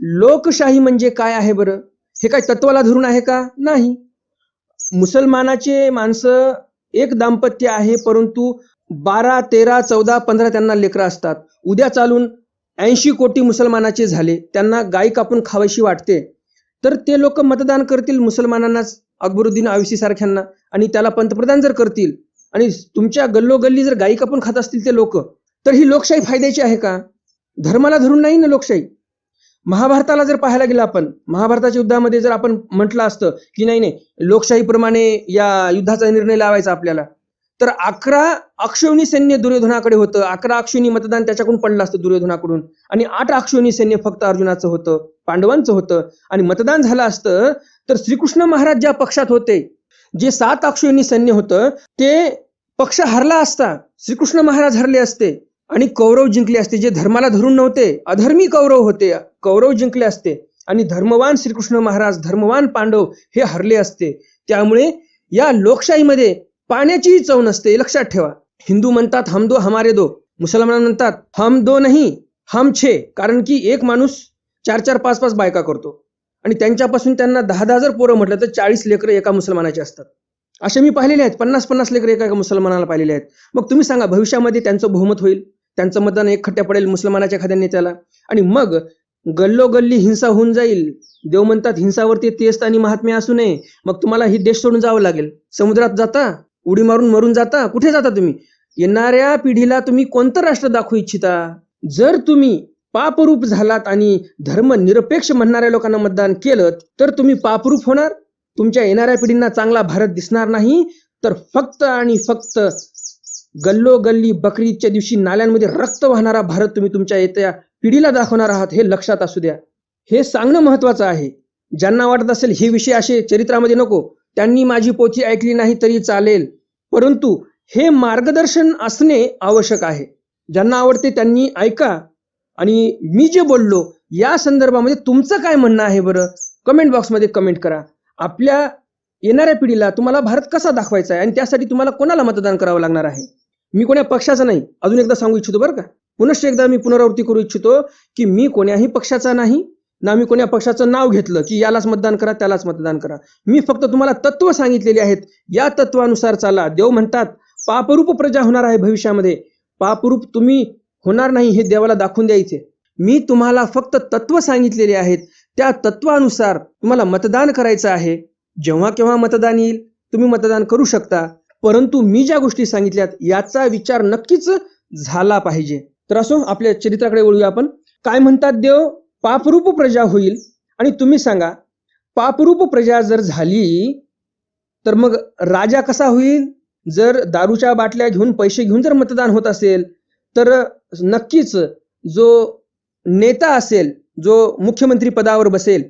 लोकशाही म्हणजे काय आहे बरं? हे काय तत्वाला धरून आहे का? नाही. मुसलमानाचे माणसं एक दाम्पत्य आहे, परंतु 12, 13, 14, 15 त्यांना लेकरं असतात. उद्या चालून 80 कोटी मुसलमानाचे झाले, त्यांना गाय कापून खावायची वाटते, तर ते लोक मतदान करतील मुसलमानांनाच, अकबरुद्दीन ओवैसी सारख्यांना, आणि त्याला पंतप्रधान जर करतील. आणि तुमच्या गल्लोगल्ली जर गायी कापून खात असतील ते लोक, तर ही लोकशाही फायद्याची आहे का? धर्माला धरून नाही ना लोकशाही. महाभारताला जर पाहायला गेलं आपण, महाभारताच्या युद्धामध्ये जर आपण म्हटलं असतं की नाही लोकशाहीप्रमाणे या युद्धाचा निर्णय लावायचा आपल्याला, तर 11 अक्षौणी सैन्य दुर्योधनाकडे होतं. 11 अक्षौणी मतदान त्याच्याकडून पडलं असतं दुर्योधनाकडून, आणि 8 अक्षौणी सैन्य फक्त अर्जुनाचं होतं, पांडवांचं होतं. आणि मतदान झालं असतं तर श्रीकृष्ण महाराज ज्या पक्षात होते, जे 7 अक्षौणी सैन्य होतं ते पक्ष हरला असता, श्रीकृष्ण महाराज हरले असते आणि कौरव जिंकले असते. जे धर्माला धरून नव्हते, अधर्मी कौरव होते, कौरव जिंकले असते. आणि धर्मवान श्रीकृष्ण महाराज, धर्मवान पांडव हे हरले असते. त्यामुळे या लोकशाहीमध्ये पाण्याचीही चव नसते, लक्षात ठेवा. हिंदू म्हणतात हम दो हमारे दो, मुसलमान म्हणतात हम दो नहीं हम छे. कारण की एक माणूस 4-4, 5-5 बायका करतो, आणि त्यांच्यापासून त्यांना 10-10 जर पोरं म्हटलं तर 40 लेकरं एका मुसलमानाचे असतात. असे मी पाहिलेले आहेत. 50-50 लेकरं एका मुसलमानाला पाहिलेले आहेत. मग तुम्ही सांगा, भविष्यामध्ये त्यांचं बहुमत होईल, त्यांचं मतदान एक खट्ट्या पडेल मुसलमानाच्या एखाद्या नेत्याला, आणि मग गल्लोगल्ली हिंसा होऊन जाईल. देव म्हणतात हिंसावरती तेस्त आणि महात्म्य असू नये. मग तुम्हाला ही देश सोडून जावं लागेल. समुद्रात जाता, उडी मारून मरून जाता, कुठे जाता तुम्ही? येणाऱ्या पिढीला तुम्ही कोणतं राष्ट्र दाखवू इच्छिता? जर तुम्ही पापरूप झालात आणि धर्मनिरपेक्ष म्हणणाऱ्या लोकांना मतदान केलं तर तुम्ही पापरूप होणार. तुमच्या येणाऱ्या पिढींना चांगला भारत दिसणार नाही, तर फक्त आणि फक्त गल्लोगल्ली बकरी ईदच्या दिवशी नाल्यांमध्ये रक्त वाहणारा भारत तुम्ही तुमच्या येत्या पिढीला दाखवणार आहात, हे लक्षात असू द्या. हे सांगणं महत्वाचं आहे. ज्यांना वाटत असेल हे विषय असे चरित्रामध्ये नको, त्यांनी माझी पोथी ऐकली नाही तरी चालेल, परंतु हे मार्गदर्शन असणे आवश्यक आहे. ज्यांना आवडते त्यांनी ऐका आणि मी जे बोललो या संदर्भामध्ये तुमचं काय म्हणणं आहे बरं, कमेंट बॉक्समध्ये कमेंट करा. आपल्या येणाऱ्या पिढीला तुम्हाला भारत कसा दाखवायचा आहे आणि त्यासाठी तुम्हाला कोणाला मतदान करावं लागणार आहे. मी कोण्या पक्षाचा नाही, अजून एकदा सांगू इच्छितो बरं का. पुनश्च एकदा मी पुनरावृत्ती करू इच्छितो की मी कोण्याही पक्षाचा नाही, ना मी कोण्या पक्षाचं नाव घेतलं की यालाच मतदान करा त्यालाच मतदान करा. मी फक्त तुम्हाला तत्व सांगितलेली आहेत, या तत्वानुसार चाला. देव म्हणतात पापरूप प्रजा होणार आहे भविष्यामध्ये. पापरूप तुम्ही होणार नाही हे देवाला दाखवून द्यायचे. मी तुम्हाला फक्त तत्व सांगितलेले आहेत, त्या तत्वानुसार तुम्हाला मतदान करायचं आहे. जेव्हा केव्हा मतदान येईल तुम्ही मतदान करू शकता, परंतु मी ज्या गोष्टी सांगितल्यात याचा विचार नक्कीच झाला पाहिजे. तर असो, आपल्या चरित्राकडे वळूया आपण. काय म्हणतात देव, पापरूप प्रजा होईल. आणि तुम्ही सांगा, पापरूप प्रजा जर झाली तर मग राजा कसा होईल? जर दारूच्या बाटल्या घेऊन पैसे घेऊन जर मतदान होत असेल तर नक्कीच जो नेता असेल, जो मुख्यमंत्री पदावर बसेल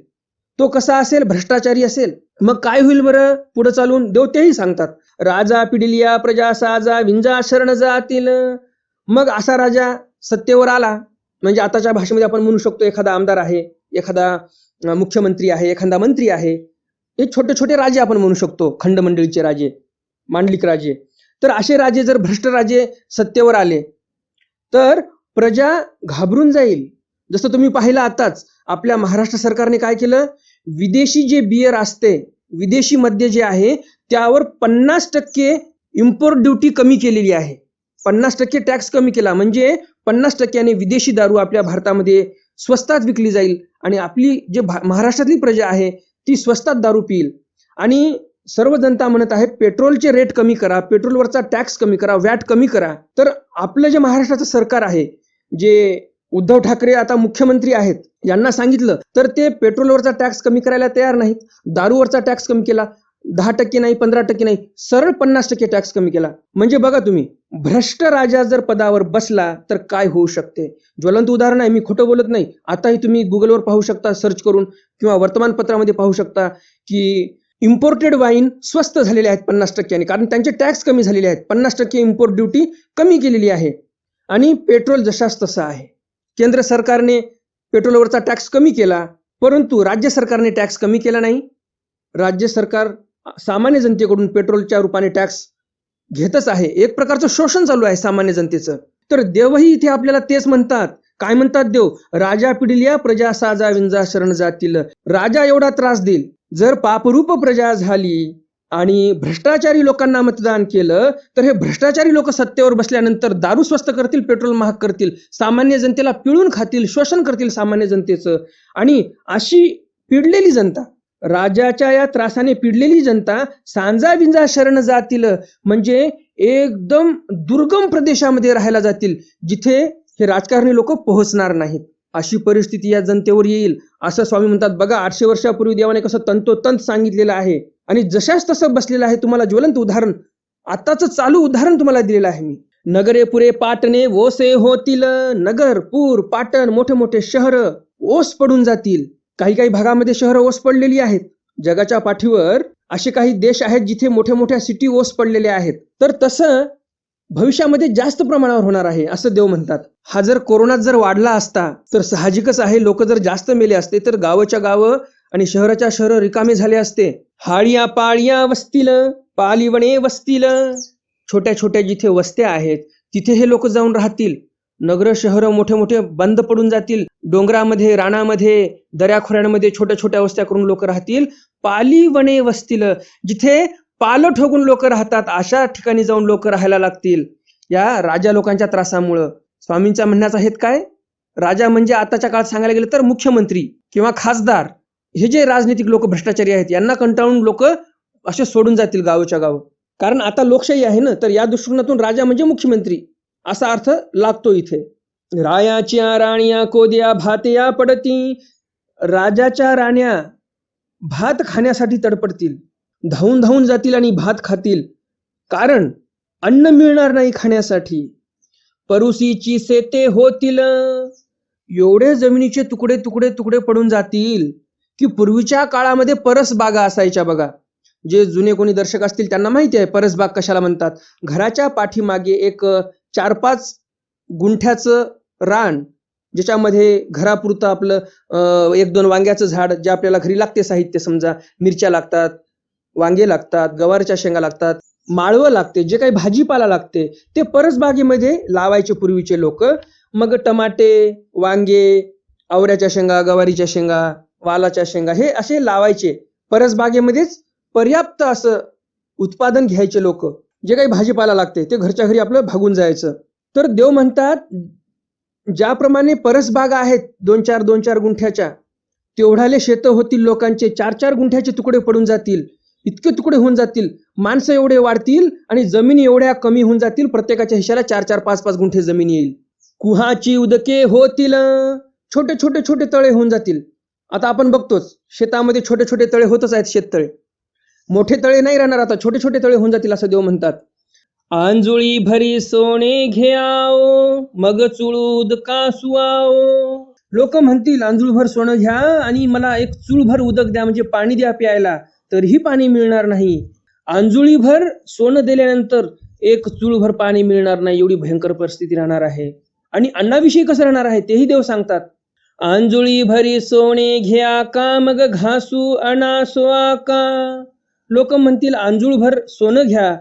तो कसा असेल? भ्रष्टाचारी असेल. मग काय होईल बरं पुढे चालून? देव तेही सांगतात, राजा पिडिलिया प्रजा साजा विंजा शरण जातील. मग असा राजा सत्तेवर आला म्हणजे आताच्या भाषेमध्ये आपण म्हणू शकतो एखादा आमदार आहे, एखादा मुख्यमंत्री आहे, एखादा मंत्री आहे. हे छोटे छोटे राजे आपण म्हणू शकतो, खंडमंडळीचे राजे, मांडलिक राजे. तर असे राजे जर भ्रष्ट राजे सत्तेवर आले तर प्रजा घाबरून जाईल. जसं तुम्ही पाहिलं आताच आपल्या महाराष्ट्र सरकारने काय केलं, विदेशी जे बियर असते, विदेशी मद्य जे आहे त्यावर 50% इम्पोर्ट ड्युटी कमी केलेली आहे. 50% टॅक्स कमी केला म्हणजे 50% विदेशी दारू आपल्या भारतामध्ये स्वस्तात विकली जाईल आणि आपली जे महाराष्ट्रातली प्रजा आहे ती स्वस्तात दारू पिईल. आणि सर्व जनता म्हणत आहे पेट्रोलचे रेट कमी करा, पेट्रोलवरचा टॅक्स कमी करा, वॅट कमी करा. तर आपलं जे महाराष्ट्राचं सरकार आहे, जे उद्धव ठाकरे आता मुख्यमंत्री आहेत, यांना सांगितलं तर ते पेट्रोलवरचा टॅक्स कमी करायला तयार नाहीत. दारूवरचा टॅक्स कमी केला, 10% नाही, 15% नाही, सरळ 50% टॅक्स कमी केला. म्हणजे बघा तुम्ही, भ्रष्ट राजा जर पदावर बसला तर काय होऊ शकते. ज्वलंत उदाहरण आहे, मी खोटं बोलत नाही. आताही तुम्ही गुगलवर पाहू शकता सर्च करून, किंवा वर्तमानपत्रामध्ये पाहू शकता की इम्पोर्टेड वाईन स्वस्त झालेले आहेत 50%, कारण त्यांचे टॅक्स कमी झालेले आहेत. 50% इम्पोर्ट ड्युटी कमी केलेली आहे. आणि पेट्रोल जशास तसा आहे. केंद्र सरकारने पेट्रोलवरचा टॅक्स कमी केला, परंतु राज्य सरकारने टॅक्स कमी केला नाही. राज्य सरकार सामान्य जनतेकडून पेट्रोलच्या रूपाने टॅक्स घेतच आहे. एक प्रकारचं शोषण चालू आहे सामान्य जनतेचं. तर देवही इथे आपल्याला तेच म्हणतात. काय म्हणतात देव, राजा पिडिलिया प्रजा साजा विंजा शरण जातील. राजा एवढा त्रास देईल. जर पापरूप प्रजा झाली आणि भ्रष्टाचारी लोकांना मतदान केलं तर हे भ्रष्टाचारी लोक सत्तेवर बसल्यानंतर दारू स्वस्त करतील, पेट्रोल महाग करतील, सामान्य जनतेला पिळून खातील, शोषण करतील सामान्य जनतेचं. आणि अशी पिडलेली जनता, राजाच्या या त्रासाने पिडलेली जनता सांजा बिंजा शरण जातील, म्हणजे एकदम दुर्गम प्रदेशामध्ये राहायला जातील, जिथे हे राजकारणी लोक पोहोचणार नाहीत. अशी परिस्थिती या जनतेवर येईल असं स्वामी म्हणतात. बघा 800 वर्षापूर्वी देवाने कसं तंतोतंत सांगितलेलं आहे आणि जशाच तसं बसलेलं आहे. तुम्हाला ज्वलंत उदाहरण, आताच चालू उदाहरण तुम्हाला दिलेलं आहे मी. नगरे पुरे पाटणे ओसे होतील. नगर, पूर, पाटण, मोठे मोठे शहर ओस पडून जातील. काही काही भागामध्ये शहरं ओस पडलेली आहेत. जगाच्या पाठीवर असे काही देश आहेत जिथे मोठ्या मोठ्या सिटी ओस पडलेल्या आहेत. तर तसं भविष्यामध्ये जास्त प्रमाणावर होणार आहे असं देव म्हणतात. हा जर कोरोनात जर वाढला असता तर साहजिकच आहे, लोक जर जास्त मेले असते तर गावाच्या गावं आणि शहराच्या शहर रिकामे झाले असते. हाळ्या पाळ्या वसतील, पालिवणे वसतील. छोट्या छोट्या जिथे वस्त्या आहेत तिथे हे लोक जाऊन राहतील. नगर शहर मोठे मोठे बंद पडून जातील. डोंगरामध्ये, रानामध्ये, दऱ्याखोऱ्यांमध्ये छोट्या छोट्या वस्त्या करून लोक राहतील. पालिवणे वसतील, जिथे पालं ठोकून लोक राहतात अशा ठिकाणी जाऊन लोक राहायला लागतील या राजा लोकांच्या त्रासामुळं. स्वामींचा म्हणण्याचा हेत काय, राजा म्हणजे आताच्या काळात सांगायला गेलं तर मुख्यमंत्री किंवा खासदार. हे जे राजनीतिक लोक भ्रष्टाचारी आहेत यांना कंटाळून लोक असे सोडून जातील गावच्या गाव. कारण आता लोकशाही आहे ना, तर या दृष्टिकोनातून राजा म्हणजे मुख्यमंत्री असा अर्थ लागतो इथे. रायाच्या राण्या कोद्या भातया पडती. राजाच्या राण्या भात खाण्यासाठी तडपडतील, धावून धावून जातील आणि भात खातील, कारण अन्न मिळणार नाही खाण्यासाठी. परुसीची सेते होतील. एवढे जमिनीचे तुकडे तुकडे तुकडे पडून जातील की पूर्वीच्या काळामध्ये परस बागा असायच्या बघा. जे जुने कोणी दर्शक असतील त्यांना माहिती आहे परसबाग कशाला म्हणतात. घराच्या पाठीमागे एक 4-5 गुंठ्याचं रान, ज्याच्यामध्ये घरापुरतं आपलं 1-2 वांग्याचं झाड, जे आपल्याला घरी लागते साहित्य, समजा मिरच्या लागतात, वांगे लागतात, गवारच्या शेंगा लागतात, माळवं लागते, जे काही भाजीपाला लागते ते परसबागेमध्ये लावायचे पूर्वीचे लोक. मग टमाटे, वांगे, आवऱ्याच्या शेंगा, गवारीच्या शेंगा, वालाच्या शेंगा हे असे लावायचे. परसबागेमध्येच पर्याप्त असं उत्पादन घ्यायचे लोक. जे काही भाजीपाला लागते ते घरच्या घरी आपलं भागून जायचं. तर देव म्हणतात, ज्याप्रमाणे परसबागा आहेत 2-4 गुंठ्याच्या, तेवढाले शेतं होतील लोकांचे, 4-4 गुंठ्याचे तुकडे पडून जातील, इतके तुकडे होऊन जातील, माणसं एवढे वाढतील आणि जमिनी एवढ्या कमी होऊन जातील, प्रत्येकाच्या हिशाला 4-4, 5-5 गुंठे जमीन येईल. कुहाची उदके होतील, छोटे छोटे छोटे तळे होऊन जातील. आता आपण बघतोच शेतामध्ये छोटे छोटे तळे होतच आहेत, शेततळे. मोठे तळे नाही राहणार, आता छोटे छोटे तळे होऊन जातील, असं देव म्हणतात. आंजुळी भरी सोने घ्याओ, मग चुळूद का सुआओ. लोक म्हणतील आंजुळभर सोनं घ्या आणि मला एक चुळभर उदक द्या, म्हणजे पाणी द्या प्यायला, तरीही पाणी मिळणार नाही. आंजुळीभर सोनं दिल्यानंतर एक चुळभर पाणी मिळणार नाही, एवढी भयंकर परिस्थिती राहणार आहे. आणि अन्नाविषयी कसं राहणार आहे तेही देव सांगतात. आंजुळी भरी सोने घ्या का, मग घासू अनासो आका. लोक म्हणतील आंजुळभर सोनं घ्या,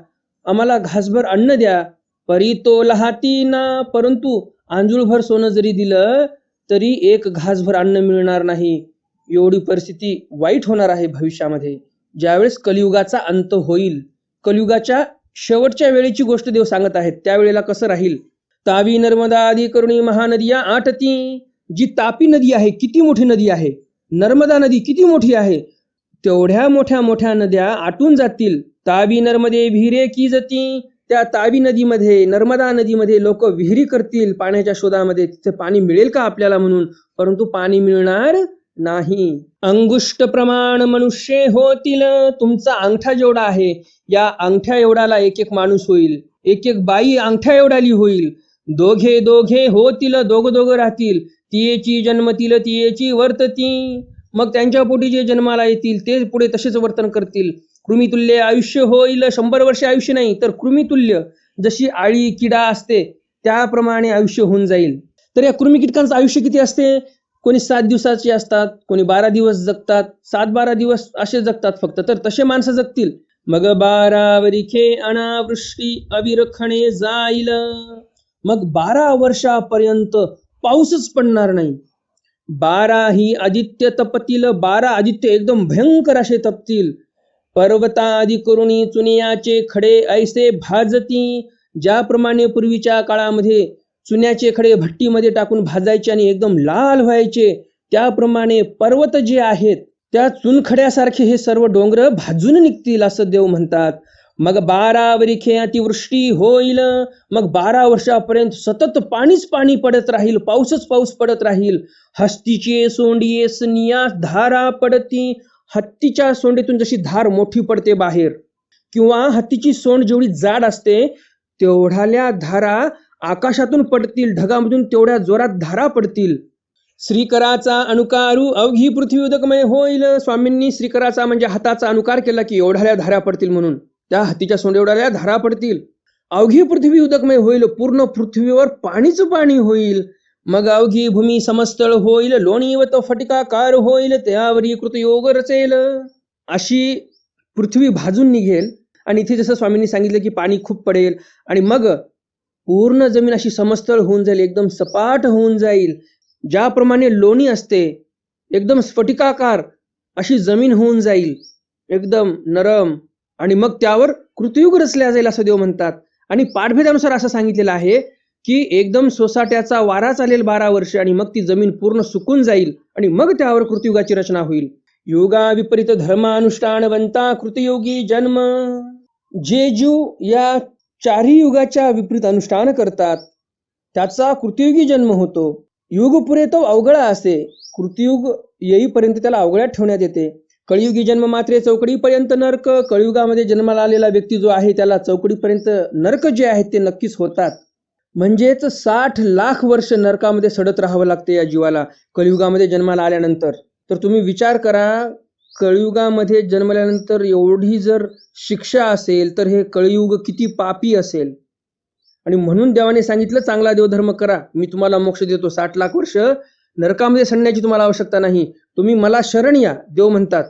आम्हाला घासभर अन्न द्या, परी तो लहाती ना. परंतु आंजुळभर सोनं जरी दिलं तरी एक घासभर अन्न मिळणार नाही. एवढी परिस्थिती वाईट होणार आहे भविष्यामध्ये, ज्यावेळेस कलियुगाचा अंत होईल. कलियुगाच्या शेवटच्या वेळेची गोष्ट देव सांगत आहेत. त्यावेळेला कसं राहील. तावी नर्मदा आदी करुणी महानदिया आटती. जी तापी नदी आहे, किती मोठी नदी आहे, नर्मदा नदी किती मोठी आहे, तेवढ्या मोठ्या मोठ्या नद्या आटून जातील. तावी नर्मदे विहिरे की जती. त्या तावी नदीमध्ये, नर्मदा नदीमध्ये लोक विहिरी करतील पाण्याच्या शोधामध्ये, तिथे पाणी मिळेल का आपल्याला म्हणून, परंतु पाणी मिळणार नाही. अंगुष्ट प्रमाण मनुष्य होतील. तुमचा अंगठा जेवढा आहे, या अंगठ्या एवढाला एक एक माणूस होईल, एक एक बाई अंगठ्या एवढाली होईल. दोघे दोघे होतील, दोघं राहतील. तियेची जन्मतील तियेची वर्तती. मग त्यांच्या पोटी जे जन्माला येतील ते पुढे तसेच वर्तन करतील. कृमितुल्य आयुष्य होईल. 100 वर्ष आयुष्य नाही, तर कृमितुल्य, जशी आळी किडा असते त्याप्रमाणे आयुष्य होऊन जाईल. तर या कृमी कीटकांचं आयुष्य किती असते. कोणी 7 दिवसाचे असतात, कोणी 12 दिवस जगतात, 7-12 दिवस असे जगतात फक्त. तर तसे माणसं जगतील. मग 12 वरिखे अनावृष्टी अविरखणे जाईल. मग 12 वर्षापर्यंत पाऊसच पडणार नाही. 12 ही आदित्य तपतील. 12 आदित्य एकदम भयंकर असे तपतील. पर्वता आदी करुणी चुनियाचे खडे ऐसे भाजती. ज्याप्रमाणे पूर्वीच्या काळामध्ये चुन्याचे खडे भट्टीमध्ये टाकून भाजायचे आणि एकदम लाल व्हायचे, त्याप्रमाणे पर्वत जे आहेत त्या चुनखड्यासारखे हे सर्व डोंगर भाजून निघतील, असं देव म्हणतात. मग 12 वरिखे अतिवृष्टी होईल. मग 12 वर्षापर्यंत सतत पाणीच पाणी पडत राहील, पाऊसच पाऊस पडत राहील. हस्तीचे सोंडियेस नियास धारा पडती. हत्तीच्या सोंडेतून जशी धार मोठी पडते बाहेर, किंवा हत्तीची सोंड जेवढी जाड असते तेवढ्याल्या धारा आकाशातून पडतील, ढगामधून तेवढ्या जोरात धारा पडतील. श्रीकराचा अनुकारू अवघी पृथ्वी उदकमय होईल. स्वामींनी श्रीकराचा म्हणजे हाताचा अनुकार केला की एवढ्या धारा पडतील म्हणून. त्या हत्तीच्या सोंड एवढ्या धारा पडतील. अवघी पृथ्वी उदकमय होईल. पूर्ण पृथ्वीवर पाणीच पाणी होईल. मग अवघी भूमी समस्तळ होईल. लोणीवत फटिकाकार होईल. त्यावरी कृतयोग रचेल. अशी पृथ्वी भाजून निघेल. आणि इथे जसं स्वामींनी सांगितलं की पाणी खूप पडेल आणि मग पूर्ण जमीन अशी समस्तळ होऊन जाईल, एकदम सपाट होऊन जाईल. ज्याप्रमाणे लोणी असते एकदम स्फटिकाकार, अशी जमीन होऊन जाईल एकदम नरम. आणि मग त्यावर कृतयुग रचल्या जाईल असं देव म्हणतात. आणि पाठभेदानुसार असं सांगितलेलं आहे की एकदम सोसाट्याचा वारा चालेल 12 वर्ष आणि मग ती जमीन पूर्ण सुकून जाईल आणि मग त्यावर कृतयुगाची रचना होईल. युगा विपरीत धर्मानुष्ठानवंता कृतयोगी जन्म. जे जीव या 4 युगाच्या विपरीत अनुष्ठान करतात त्याचा कृतयुगी जन्म होतो. युग पुरे तो अवघडा असे, कृतयुग येईपर्यंत त्याला अवघड्यात ठेवण्यात येते. कळयुगी जन्म मात्रे चौकडीपर्यंत नरक. कळयुगामध्ये जन्माला आलेला व्यक्ती जो आहे त्याला चौकडीपर्यंत नरक जे आहेत ते नक्कीच होतात. म्हणजेच 60 लाख वर्ष नरकामध्ये सडत राहावं लागते या जीवाला कलियुगामध्ये जन्माला आल्यानंतर. तर तुम्ही विचार करा कलियुगामध्ये जन्मल्यानंतर एवढी जर शिक्षा असेल तर हे कलियुग किती पापी असेल. आणि म्हणून देवाने सांगितलं चांगला देवधर्म करा, मी तुम्हाला मोक्ष देतो. 60 लाख वर्ष नरकामध्ये सडण्याची तुम्हाला आवश्यकता नाही. तुम्ही मला शरण या, देव म्हणतात,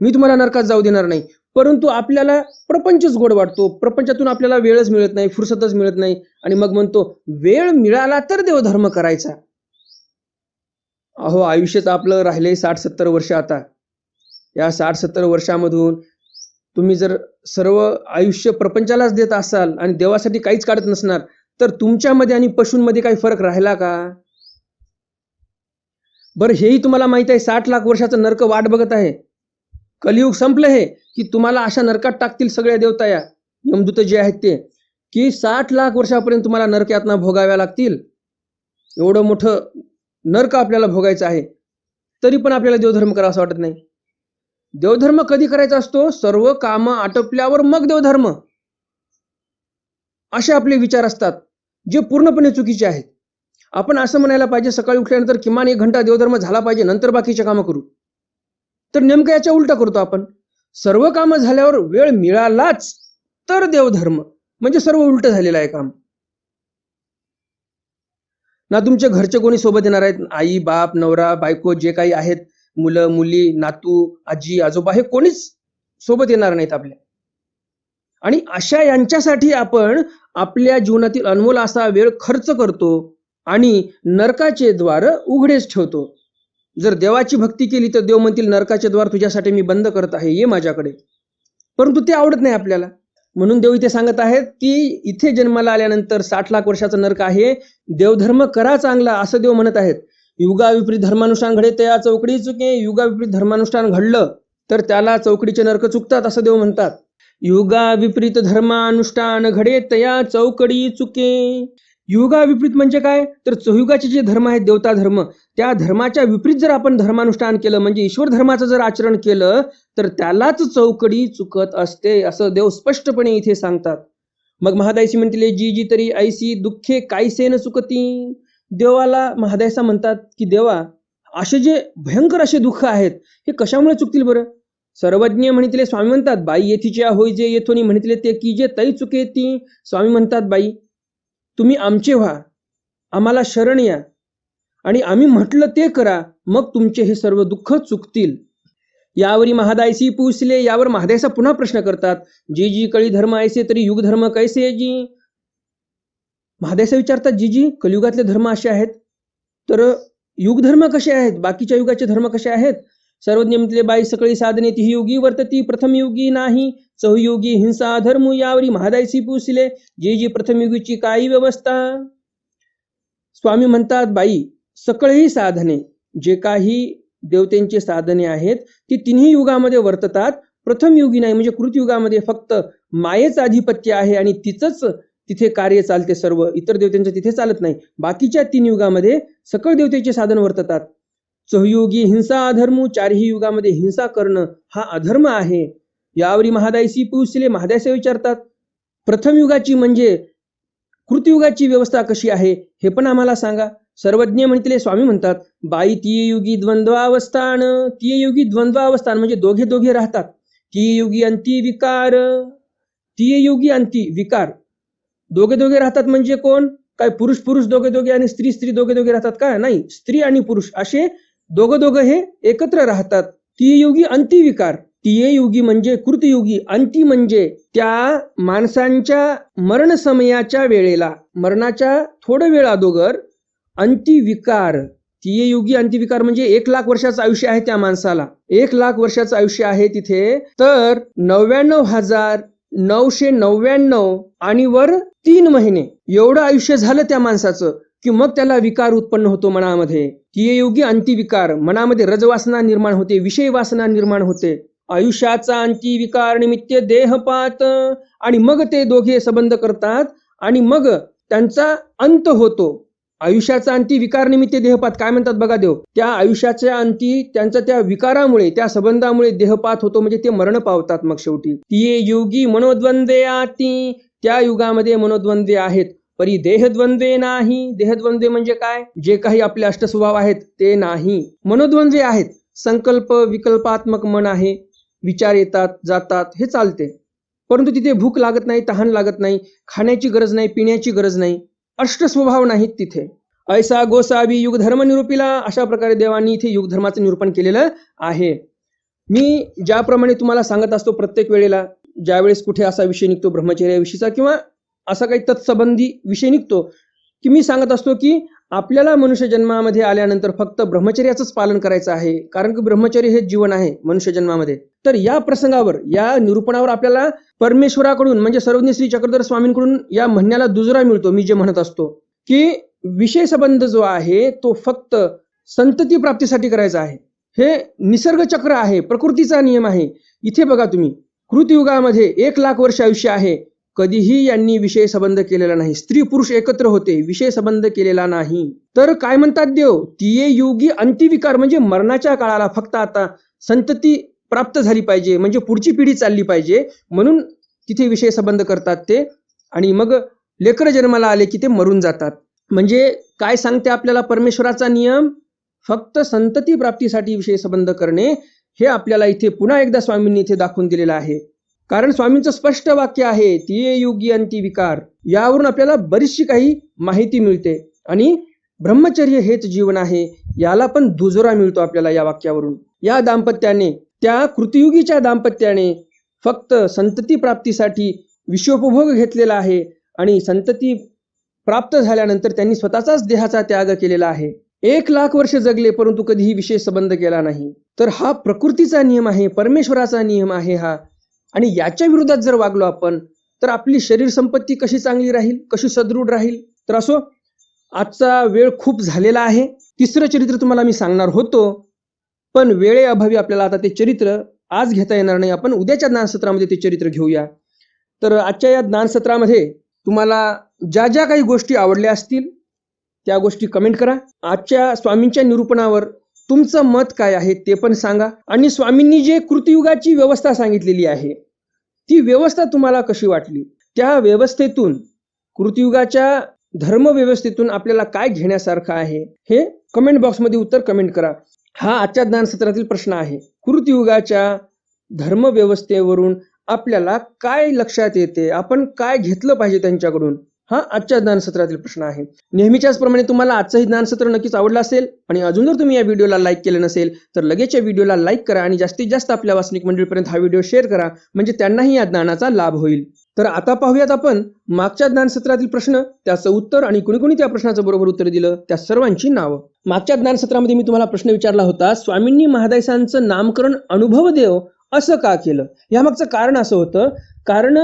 मी तुम्हाला नरकात जाऊ देणार नाही. परंतु आपल्याला प्रपंचच गोड वाटतो. प्रपंचातून आपल्याला वेळच मिळत नाही, फुरसतच मिळत नाही. आणि मग म्हणतो वेळ मिळाला तर देवधर्म करायचा. अहो, आयुष्यच आपलं राहिले 60-70 वर्ष. आता या 60-70 वर्षामधून तुम्ही जर सर्व आयुष्य प्रपंचालाच देत असाल आणि देवासाठी काहीच काढत नसणार तर तुमच्यामध्ये आणि पशूंमध्ये काही फरक राहिला का? बरं, हेही तुम्हाला माहित आहे 60 लाख वर्षाचं नरक वाट बघत आहे. कलियुग संपलं हे की तुम्हाला अशा नरकात टाकतील सगळ्या देवता, या यमदूत जे आहेत ते, की 60 लाख वर्षापर्यंत तुम्हाला नरक यातना भोगाव्या लागतील. एवढं मोठं नरक आपल्याला भोगायचं आहे, तरी पण आपल्याला देवधर्म करावा असं वाटत नाही. देवधर्म कधी करायचा असतो? सर्व कामं आटोपल्यावर मग देवधर्म, असे आपले विचार असतात, जे पूर्णपणे चुकीचे आहेत. आपण असं म्हणायला पाहिजे सकाळी उठल्यानंतर किमान 1 घंटा देवधर्म झाला पाहिजे, नंतर बाकीचे कामं करू. तर नेमकं याच्या उलटा करतो आपण. सर्व कामं झाल्यावर वेळ मिळालाच तर देवधर्म, म्हणजे सर्व उलट झालेलं आहे काम. ना तुमचे घरचे कोणी सोबत येणार आहेत, आई बाप नवरा बायको जे काही आहेत, मुलं मुली नातू आजी आजोबा, हे कोणीच सोबत येणार नाहीत आपल्या. आणि अशा यांच्यासाठी आपण आपल्या जीवनातील अनमोल असा वेळ खर्च करतो आणि नरकाचे द्वार उघडेच ठेवतो. जर देवाची भक्ती केली तर देव म्हणतील नरकाचे द्वार तुझ्यासाठी मी बंद करत आहे, ये माझ्याकडे. परंतु ते आवडत नाही आपल्याला. म्हणून देव इथे सांगत आहेत की इथे जन्माला आल्यानंतर 60 लाख वर्षाचं नरक आहे, देवधर्म करा चांगला, असं देव म्हणत आहेत. युगाविपरीत धर्मानुष्ठान घडे तया चौकडी चुके. युगाविपरीत धर्मानुष्ठान घडलं तर त्याला चौकडीचे नरक चुकतात असं देव म्हणतात. युगाविपरीत धर्मानुष्ठान घडे तया चौकडी चुके. युगाविपरीत म्हणजे काय? तर चौयुगाचे जे धर्म आहेत देवता धर्म, त्या धर्माच्या विपरीत जर आपण धर्मानुष्ठान केलं, म्हणजे ईश्वर धर्माचं जर आचरण केलं तर त्यालाच चौकडी चुकत असते, असं देव स्पष्टपणे इथे सांगतात. मग महादायसी म्हणतील जी जी तरी ऐसी दुःखे कायसेन चुकती. देवाला महादायसा म्हणतात की देवा, असे जे भयंकर असे दुःख आहेत हे कशामुळे चुकतील बरं? सर्वज्ञ म्हणितले स्वामी म्हणतात बाई येथीच्या होय जे येथोनी म्हणितले ते की जे तै चुकेती. स्वामी म्हणतात बाई तुम्ही आमचे व्हा, आम्हाला शरण या आणि आम्ही म्हटलं ते करा, मग तुमचे हे सर्व दुःख चुकतील. यावरी महादायसी पूसले. यावर महादायसा पुन्हा प्रश्न करतात जी जी कळी धर्म ऐसे तरी युग धर्म कैसे जी. महादायसा विचारतात जी जी कलियुगातले धर्म असे आहेत तर युग धर्म कसे आहेत, बाकीच्या युगाचे धर्म कसे आहेत? सर्वज्ञ म्हटले बाई सकळी साधने ती युगी वर्तती प्रथम युगी नाही चौयुगी हिंसा धर्म. यावरी महादायसी पूसले जी जी प्रथम युगीची काही व्यवस्था. स्वामी म्हणतात बाई सकळही साधने, जे काही देवतेंचे साधने आहेत ती तिन्ही युगामध्ये वर्ततात, प्रथम युगी नाही. म्हणजे कृतयुगामध्ये फक्त मायेचं आधिपत्य आहे आणि तिचंच तिथे कार्य चालते, सर्व इतर देवतेंचं तिथे चालत नाही. बाकीच्या 3 युगामध्ये सकळ देवतेचे साधन वर्ततात. चौयुगी हिंसा अधर्म, 4ही युगामध्ये हिंसा करणं हा अधर्म आहे. यावरी महादायसी पूसले. महादायसी विचारतात प्रथम युगाची म्हणजे कृतयुगाची व्यवस्था कशी आहे हे पण आम्हाला सांगा. सर्वज्ञ म्हणतील स्वामी म्हणतात बाई तिययुगी द्वंद्वावस्थान. तिययुगी द्वंद्वावस्थान म्हणजे दोघे दोघे राहतात. तिययुगी अंती विकार. तिययुगी अंती विकार दोघे दोघे राहतात म्हणजे कोण? काय पुरुष पुरुष दोघे दोघे आणि स्त्री स्त्री दोघे दोघे राहतात का? नाही, स्त्री आणि पुरुष असे दोघं हे एकत्र राहतात. तिययुगी अंती विकार. तिययुगी म्हणजे कृतयुगी, अंती म्हणजे त्या माणसांच्या मरण समयाच्या वेळेला, मरणाच्या थोडं वेळ अगोदर अंतिविकार. तिययुगी अंतिविकार म्हणजे 1 लाख वर्षाचं आयुष्य आहे त्या माणसाला, 1 लाख वर्षाचं आयुष्य आहे तिथे, तर 99,999 आणि वर 3 महिने एवढं आयुष्य झालं त्या माणसाचं की मग त्याला विकार उत्पन्न होतो मनामध्ये. तिययुगी अंतिविकार, मनामध्ये रजवासना निर्माण होते, विषय वासना निर्माण होते. आयुष्याचा अंतिविकार निमित्त देहपात, आणि मग ते दोघे संबंध करतात आणि मग त्यांचा अंत होतो. आयुष्याचा अंती विकार निमित्त देहपात. काय म्हणतात बघा देव, त्या आयुष्याच्या अंती त्यांच्या त्या विकारामुळे, त्या संबंधामुळे देहपात होतो, म्हणजे ते मरण पावतात मग शेवटी. तिये युगी मनोद्वंद्वे आती. त्या युगामध्ये मनोद्वंद्वे आहेत, परी देहद्वंद्वे नाही. देहद्वंद्वे म्हणजे काय? जे काही आपले अष्टस्वभाव आहेत ते नाही. मनोद्वंद्वे आहेत, संकल्प विकल्पात्मक मन आहे, विचार येतात जातात हे चालते, परंतु तिथे भूक लागत नाही, तहान लागत नाही, खाण्याची गरज नाही, पिण्याची गरज नाही, अष्टस्वभाव नाहीत तिथे. ऐसा गोसावी युग धर्म निरूपिला, अशा प्रकारे देवांनी इथे युग धर्माचं निरूपण केलेलं आहे. मी ज्याप्रमाणे तुम्हाला सांगत असतो प्रत्येक वेळेला, ज्यावेळेस कुठे असा विषय निघतो ब्रह्मचर्याविषयीचा किंवा असा काही तत्संबंधी विषय निघतो, की मी सांगत असतो की आपल्याला मनुष्य जन्मामध्ये आल्यानंतर फक्त ब्रह्मचर्याचंच पालन करायचं आहे, कारण की ब्रह्मचर्य हे जीवन आहे मनुष्य जन्मामध्ये. तर या प्रसंगावर, या निरूपणावर आपल्याला परमेश्वराकडून म्हणजे सर्वज्ञ श्री चक्रधर स्वामींकडून या म्हणण्याला दुजरा मिळतो. मी जे म्हणत असतो की विषय संबंध जो आहे तो फक्त संतती प्राप्तीसाठी करायचा आहे. हे निसर्ग चक्र आहे, प्रकृतीचा नियम आहे. इथे बघा तुम्ही, कृतयुगामध्ये 1,00,000 वर्ष आयुष्य आहे, कधीही यांनी विषय संबंध केलेला नाही. स्त्री पुरुष एकत्र होते, विषय संबंध केलेला नाही. तर काय म्हणतात देव, तिये युगी अंतिविकार, म्हणजे मरणाच्या काळाला फक्त आता संतती प्राप्त झाली पाहिजे, म्हणजे पुढची पिढी चालली पाहिजे, म्हणून तिथे विषय संबंध करतात ते. आणि मग लेकर जन्माला आले की ते मरून जातात. म्हणजे काय सांगते आपल्याला परमेश्वराचा नियम, फक्त संतती प्राप्तीसाठी विषय संबंध करणे, हे आपल्याला इथे पुन्हा एकदा स्वामींनी इथे दाखवून दिलेलं आहे. कारण स्वामींचं स्पष्ट वाक्य आहे, तिये युगी अंतिविकार. यावरून आपल्याला बरीचशी काही माहिती मिळते. आणि ब्रह्मचर्य हेच जीवन आहे, याला पण दुजोरा मिळतो आपल्याला या वाक्यावरून. या दाम्पत्याने, त्या कृतयुगीच्या दाम्पत्याने फक्त संतती प्राप्तीसाठी विषयोपभोग घेतलेला आहे आणि संतती प्राप्त झाल्यानंतर त्यांनी स्वतःचाच देहाचा त्याग केलेला आहे. 1,00,000 वर्ष जगले परंतु कधीही विषय संबंध केला नाही. तर हा प्रकृतीचा नियम आहे, परमेश्वराचा नियम आहे हा. आणि याच्या विरोधात जर वागलो आपण तर आपली शरीर संपत्ती कशी चांगली राहील, कशी सदृढ राहील. तर असो, आजचा वेळ खूप झालेला आहे. तिसरं चरित्र तुम्हाला मी सांगणार होतो, पण वेळेअभावी आपल्याला आता ते चरित्र आज घेता येणार नाही. आपण उद्याच्या ज्ञानसत्रामध्ये ते चरित्र घेऊया. तर आजच्या या ज्ञानसत्रामध्ये तुम्हाला ज्या ज्या काही गोष्टी आवडल्या असतील त्या गोष्टी कमेंट करा. आजच्या स्वामींच्या निरूपणावर तुमचं मत काय आहे ते पण सांगा. आणि स्वामींनी जे कृतयुगाची व्यवस्था सांगितलेली आहे ती व्यवस्था तुम्हाला कशी वाटली, त्या व्यवस्थेतून, कृतयुगाच्या धर्मव्यवस्थेतून आपल्याला काय घेण्यासारखं आहे हे कमेंट बॉक्समध्ये उत्तर कमेंट करा. हा आजच्या ज्ञानसत्रातील प्रश्न आहे. कृतयुगाच्या धर्मव्यवस्थेवरून आपल्याला काय लक्षात येते, आपण काय घेतलं पाहिजे त्यांच्याकडून, हा आजच्या ज्ञानसत्रातील प्रश्न आहे. नेहमीच्याच प्रमाणे तुम्हाला आजचंही ज्ञानसत्र नक्कीच आवडलं असेल आणि अजून जर तुम्ही या व्हिडिओला लाईक केलं नसेल तर लगेच या व्हिडिओला लाईक करा आणि जास्तीत जास्त आपल्या वासनिक मंडळीपर्यंत हा व्हिडिओ शेअर करा, म्हणजे त्यांनाही या ज्ञानाचा लाभ होईल. तर आता पाहूयात आपण मागच्या ज्ञानसत्रातील प्रश्न, त्याचं उत्तर आणि कुणी कुणी त्या प्रश्नाचं बरोबर उत्तर दिलं त्या सर्वांची नावं. मागच्या ज्ञानसत्रामध्ये मी तुम्हाला प्रश्न विचारला होता, स्वामींनी महादायसांचं नामकरण अनुभवदेव असं का केलं. यामागचं कारण असं होतं, कारण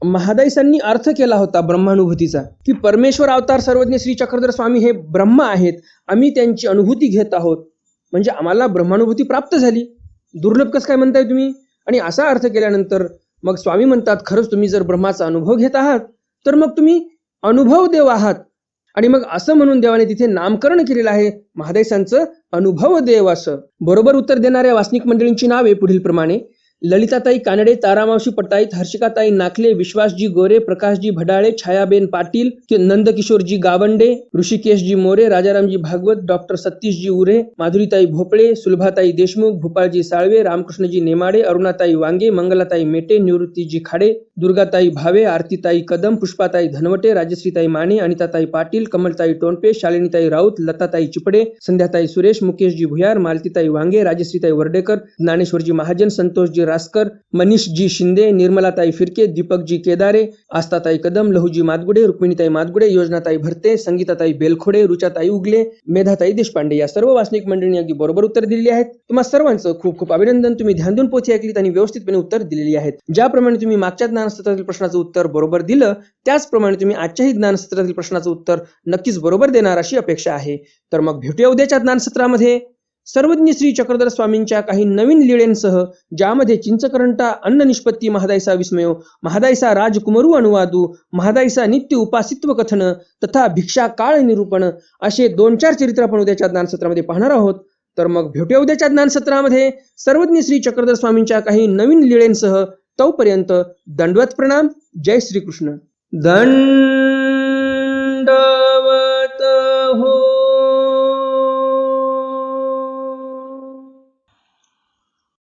महादायसांनी अर्थ केला होता ब्रह्मानुभूतीचा, की परमेश्वर अवतार सर्वज्ञ श्री चक्रधर स्वामी हे ब्रह्म आहेत, आम्ही त्यांची अनुभूती घेत आहोत, म्हणजे आम्हाला ब्रह्मानुभूती प्राप्त झाली. दुर्लभ कसं काय म्हणताय तुम्ही. आणि असा अर्थ केल्यानंतर मग स्वामी म्हणतात, खरंच तुम्ही जर ब्रह्माचा अनुभव घेत आहात तर मग तुम्ही अनुभव देव आहात. आणि मग असं म्हणून देवाने तिथे नामकरण केलेलं आहे महादायसांचं अनुभव देव असं. बरोबर उत्तर देणाऱ्या वासनिक मंडळींची नावे पुढील प्रमाणे: ललिताताई कानडे, तारामावशी पटाईत, हर्षिकाताई नाखले, विश्वासजी गोरे, प्रकाशजी भडाळे, छायाबेन पाटील, नंदकिशोरजी गावंडे, ऋषिकेशजी मोरे, राजारामजी भागवत, डॉक्टर सतीशजी उरे, माधुरीताई भोपळे, सुलभाताई देशमुख, भूपाळजी साळवे, रामकृष्णजी नेमाडे, अरुणाताई वांगे, मंगलाताई मेटे, निवृत्तीजी खाडे, दुर्गाताई भावे, आरतीताई कदम, पुष्पाताई धनवटे, राजश्रीताई माने, अनिताताई पाटील, कमलताई टोणपे, शालिनीताई राऊत, लताताई चिपडे, संध्याताई सुरेश, मुकेशजी भुयार, मालतीताई वांगे, राजश्रीताई वर्डेकर, ज्ञानेश्वरजी महाजन, संतोषजी रासकर, मनीषजी शिंदे, निर्मलाताई फिरके, दीपकजी केदारे, आस्ताताई कदम, लहूजी मादगुडे, रुक्मिणीताई मादगुडे, योजनाताई भरते, संगीताताई बेलखोडे, रुचाताई उगले, मेधाताई देशपांडे या सर्व वासनिक मंडळींनी अगदी बरोबर उत्तर दिलेली आहेत. तुम्हा सर्वांचं खूप खूप अभिनंदन. तुम्ही ध्यान देऊन पोथी ऐकलीत आणि व्यवस्थितपणे उत्तर दिलेली आहेत. ज्याप्रमाणे तुम्ही मागच्या ज्ञानसत्रातील प्रश्नाचं उत्तर बरोबर दिलं त्याचप्रमाणे तुम्ही आजच्याही ज्ञानसत्रातील प्रश्नाचं उत्तर नक्कीच बरोबर देणार अशी अपेक्षा आहे. तर मग भेटूया उद्याच्या ज्ञानसत्रामध्ये सर्वज्ञ श्री चक्रधर स्वामींच्या काही नवीन लीळेंसह, ज्यामध्ये चिंचकरंटा अन्न निष्पत्ती महादायसा विस्मयो, महादायसा राजकुमरू अनुवादू, महादायसा नित्य उपासित्व कथन तथा भिक्षा काळ निरूपण असे 2-4 चरित्र आपण उद्याच्या ज्ञानसत्रामध्ये पाहणार आहोत. तर मग भेटूया उद्याच्या ज्ञानसत्रामध्ये सर्वज्ञ श्री चक्रधर स्वामींच्या काही नवीन लीळेंसह. तोपर्यंत दंडवत प्रणाम. जय श्रीकृष्ण. दंड